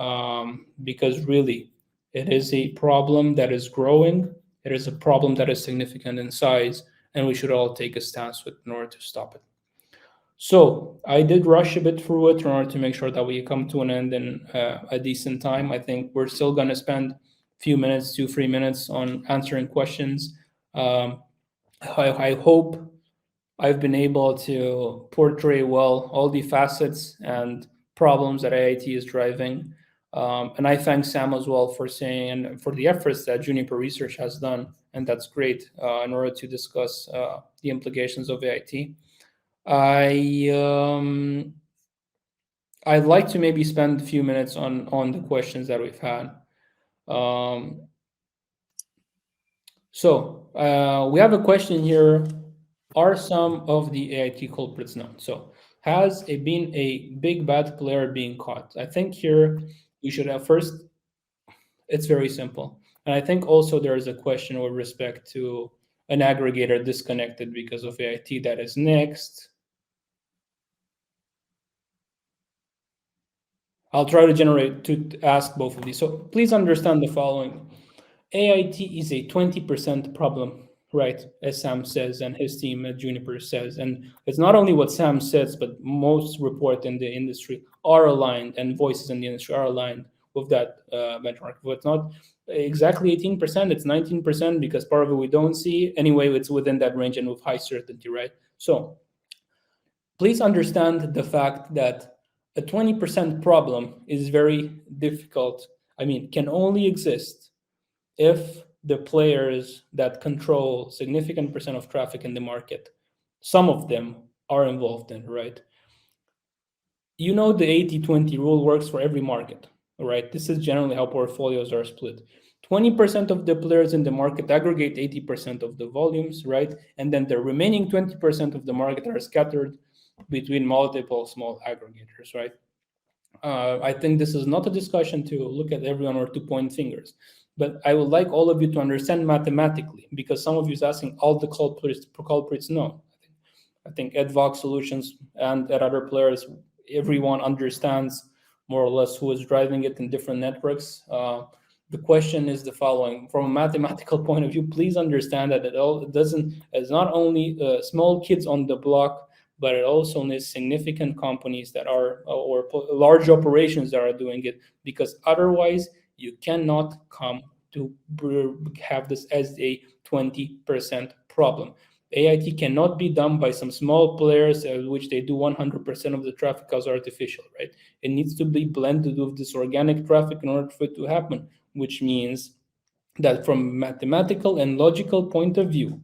because really, it is a problem that is growing. It is a problem that is significant in size, and we should all take a stance in order to stop it. So I did rush a bit through it in order to make sure that we come to an end in a decent time. I think we're still going to spend a few minutes, 2-3 minutes on answering questions. I hope I've been able to portray well all the facets and problems that AIT is driving. And I thank Sam as well for saying, and for the efforts that Juniper Research has done, and that's great, in order to discuss the implications of AIT. I'd like to maybe spend a few minutes on the questions that we've had. So we have a question here. Are some of the AIT culprits known? So has it been a big bad player being caught? I think here we should have first, it's very simple. And I think also there is a question with respect to an aggregator disconnected because of AIT that is next. I'll try to ask both of these. So please understand the following. AIT is a 20% problem, right? As Sam says, and his team at Juniper says. And it's not only what Sam says, but most reports in the industry are aligned, and voices in the industry are aligned with that benchmark. But it's not exactly 18%, it's 19%, because part of it we don't see. Anyway, it's within that range and with high certainty, right? So please understand the fact that a 20% problem is very difficult. I mean, can only exist if the players that control significant percent of traffic in the market, some of them are involved in, right? You know, the 80-20 rule works for every market, right? This is generally how portfolios are split. 20% of the players in the market aggregate 80% of the volumes, right? And then the remaining 20% of the market are scattered between multiple small aggregators, right? I think this is not a discussion to look at everyone or to point fingers, but I would like all of you to understand mathematically, because some of you is asking all the culprits. No, I think at VOX Solutions and at other players, everyone understands more or less who is driving it in different networks. The question is the following: from a mathematical point of view, please understand that it's not only small kids on the block, but it also needs significant companies that are, or large operations that are doing it, because otherwise you cannot come to have this as a 20% problem. AIT cannot be done by some small players, which they do 100% of the traffic as artificial, right? It needs to be blended with this organic traffic in order for it to happen, which means that from a mathematical and logical point of view,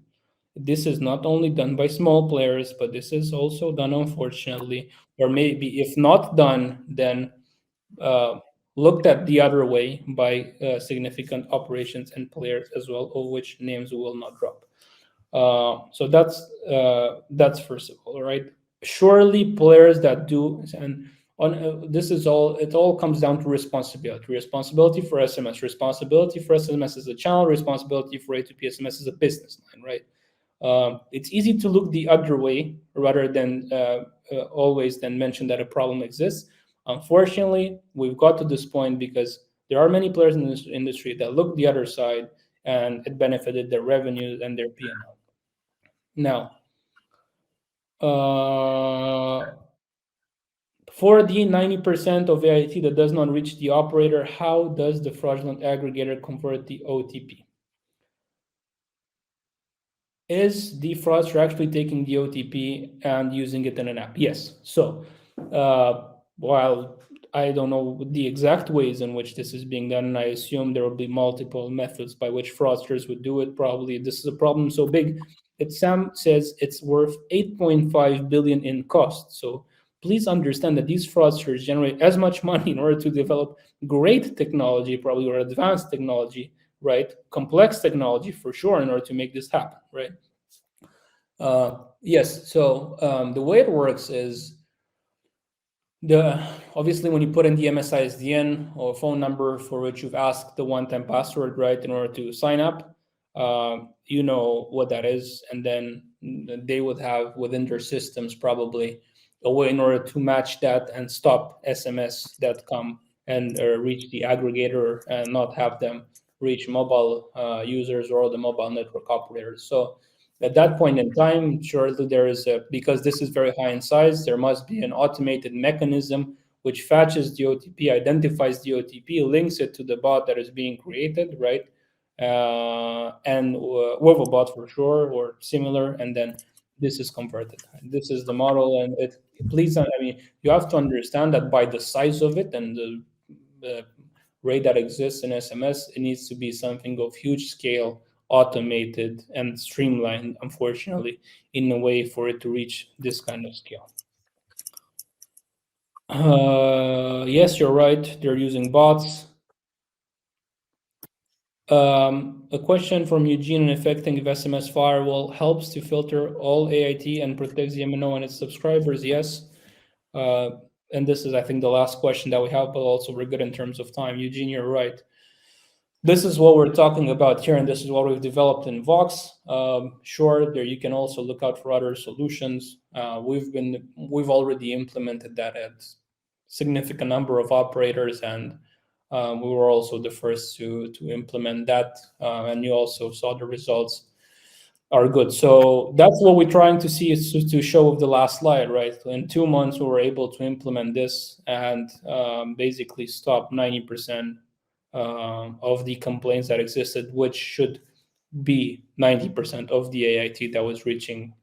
this is not only done by small players, but this is also done, unfortunately, or maybe if not done, then looked at the other way by significant operations and players as well, of which names we will not drop. So that's first of all, right? Surely players that do, and on this is all, it all comes down to responsibility. Responsibility for SMS. Responsibility for SMS is a channel. Responsibility for A2P SMS is a business line, right? It's easy to look the other way rather than always then mention that a problem exists. Unfortunately, we've got to this point because there are many players in this industry that look the other side, and it benefited their revenues and their P&L. Now, for the 90% of AIT that does not reach the operator, how does the fraudulent aggregator convert the OTP? Is the fraudster actually taking the OTP and using it in an app? Yes. So while I don't know the exact ways in which this is being done, and I assume there will be multiple methods by which fraudsters would do it. Probably this is a problem so big that Sam says it's worth 8.5 billion in cost. So please understand that these fraudsters generate as much money in order to develop great technology, probably, or advanced technology, right? Complex technology for sure, in order to make this happen, right? Yes. So the way it works is, obviously when you put in the MSISDN or phone number for which you've asked the one-time password, right, in order to sign up, you know what that is, and then they would have within their systems probably a way in order to match that and stop SMS that come and reach the aggregator and not have them reach mobile users or the mobile network operators. So at that point in time, surely there is because this is very high in size, there must be an automated mechanism which fetches the OTP, identifies the OTP, links it to the bot that is being created, right? And with a bot for sure or similar, and then this is converted. This is the model, and please, I mean, you have to understand that by the size of it and the rate that exists in SMS, it needs to be something of huge scale, automated and streamlined, unfortunately, in a way for it to reach this kind of scale. Yes, you're right. They're using bots. A question from Eugene: affecting if SMS firewall helps to filter all AIT and protects the MNO and its subscribers. Yes. And this is, I think, the last question that we have, but also we're good in terms of time. Eugene, you're right. This is what we're talking about here, and this is what we've developed in VOX. Sure, there you can also look out for other solutions. We've already implemented that at significant number of operators, and we were also the first to implement that. And you also saw the results are good. So that's what we're trying to see, is to show with the last slide, right? In 2 months, we were able to implement this and basically stop 90% of the complaints that existed, which should be 90% of the AIT that was reaching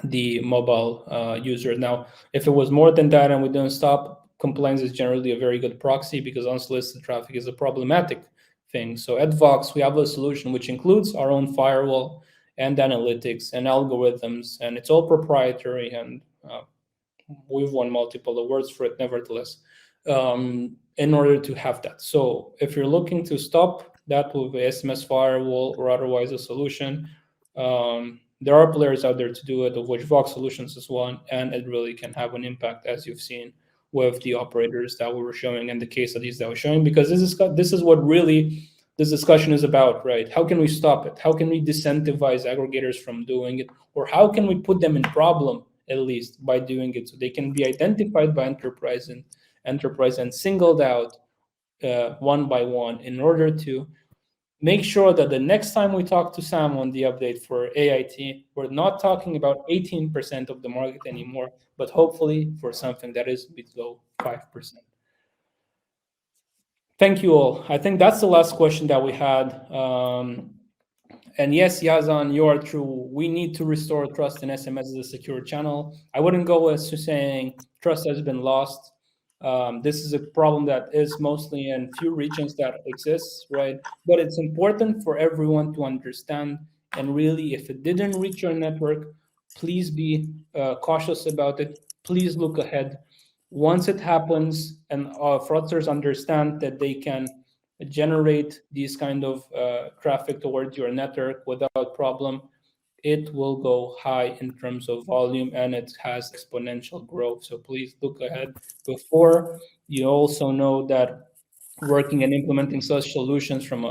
the mobile user. Now, if it was more than that and we didn't stop, complaints is generally a very good proxy, because unsolicited traffic is a problematic thing. So at VOX, we have a solution which includes our own firewall and analytics and algorithms, and it's all proprietary, and we've won multiple awards for it nevertheless, in order to have that. So if you're looking to stop that with a SMS firewall or otherwise a solution, there are players out there to do it, of which VOX Solutions is one, and it really can have an impact, as you've seen with the operators that we were showing and the case studies that we're showing, because this is what really this discussion is about, right? How can we stop it? How can we disincentivize aggregators from doing it? Or how can we put them in problem, at least, by doing it, so they can be identified by enterprise and singled out one by one, in order to make sure that the next time we talk to Sam on the update for AIT, we're not talking about 18% of the market anymore, but hopefully for something that is below 5%. Thank you all. I think that's the last question that we had. And yes, Yazan, you are true. We need to restore trust in SMS as a secure channel. I wouldn't go as to saying trust has been lost. This is a problem that is mostly in few regions that exists, right? But it's important for everyone to understand. And really, if it didn't reach your network, please be cautious about it. Please look ahead. Once it happens and fraudsters understand that they can generate these kind of traffic towards your network without problem, it will go high in terms of volume, and it has exponential growth. So please look ahead before. You also know that working and implementing such solutions from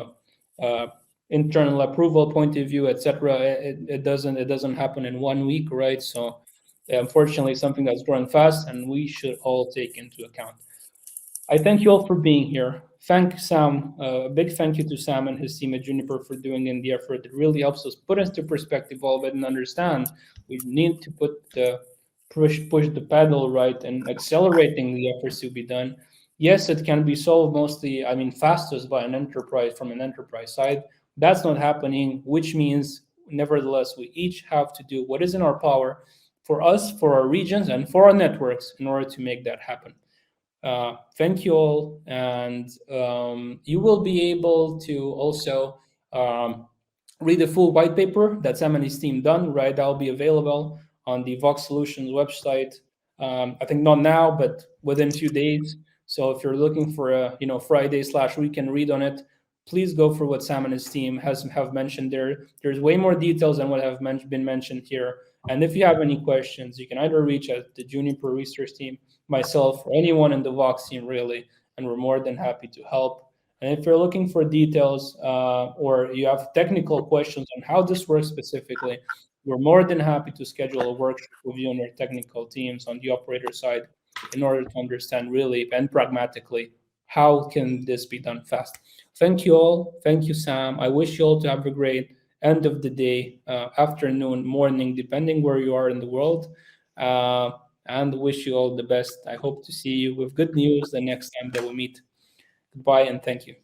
a internal approval point of view, etc., it doesn't happen in 1 week, right? So unfortunately, something that's growing fast, and we should all take into account. I thank you all for being here. Thank Sam, a big thank you to Sam and his team at Juniper for doing in the effort. It really helps us put into perspective all of it and understand we need to put the push the pedal, right, and accelerating the efforts to be done. Yes, it can be solved mostly, fastest by an enterprise, from an enterprise side. That's not happening, which means nevertheless we each have to do what is in our power for us, for our regions, and for our networks in order to make that happen. Thank you all, and you will be able to also read the full white paper that Sam and his team done, right? That'll be available on the VOX Solutions website. I think not now, but within a few days. So if you're looking for a Friday/weekend read on it, please go for what Sam and his team have mentioned there. There's way more details than what have been mentioned here. And if you have any questions, you can either reach out to the Juniper research team, myself, or anyone in the VOX team, really, and we're more than happy to help. And if you're looking for details or you have technical questions on how this works specifically, we're more than happy to schedule a workshop with you and our technical teams on the operator side in order to understand really and pragmatically how can this be done fast. Thank you all. Thank you, Sam. I wish you all to have a great end of the day, afternoon, morning, depending where you are in the world, and wish you all the best. I hope to see you with good news the next time that we meet. Goodbye and thank you.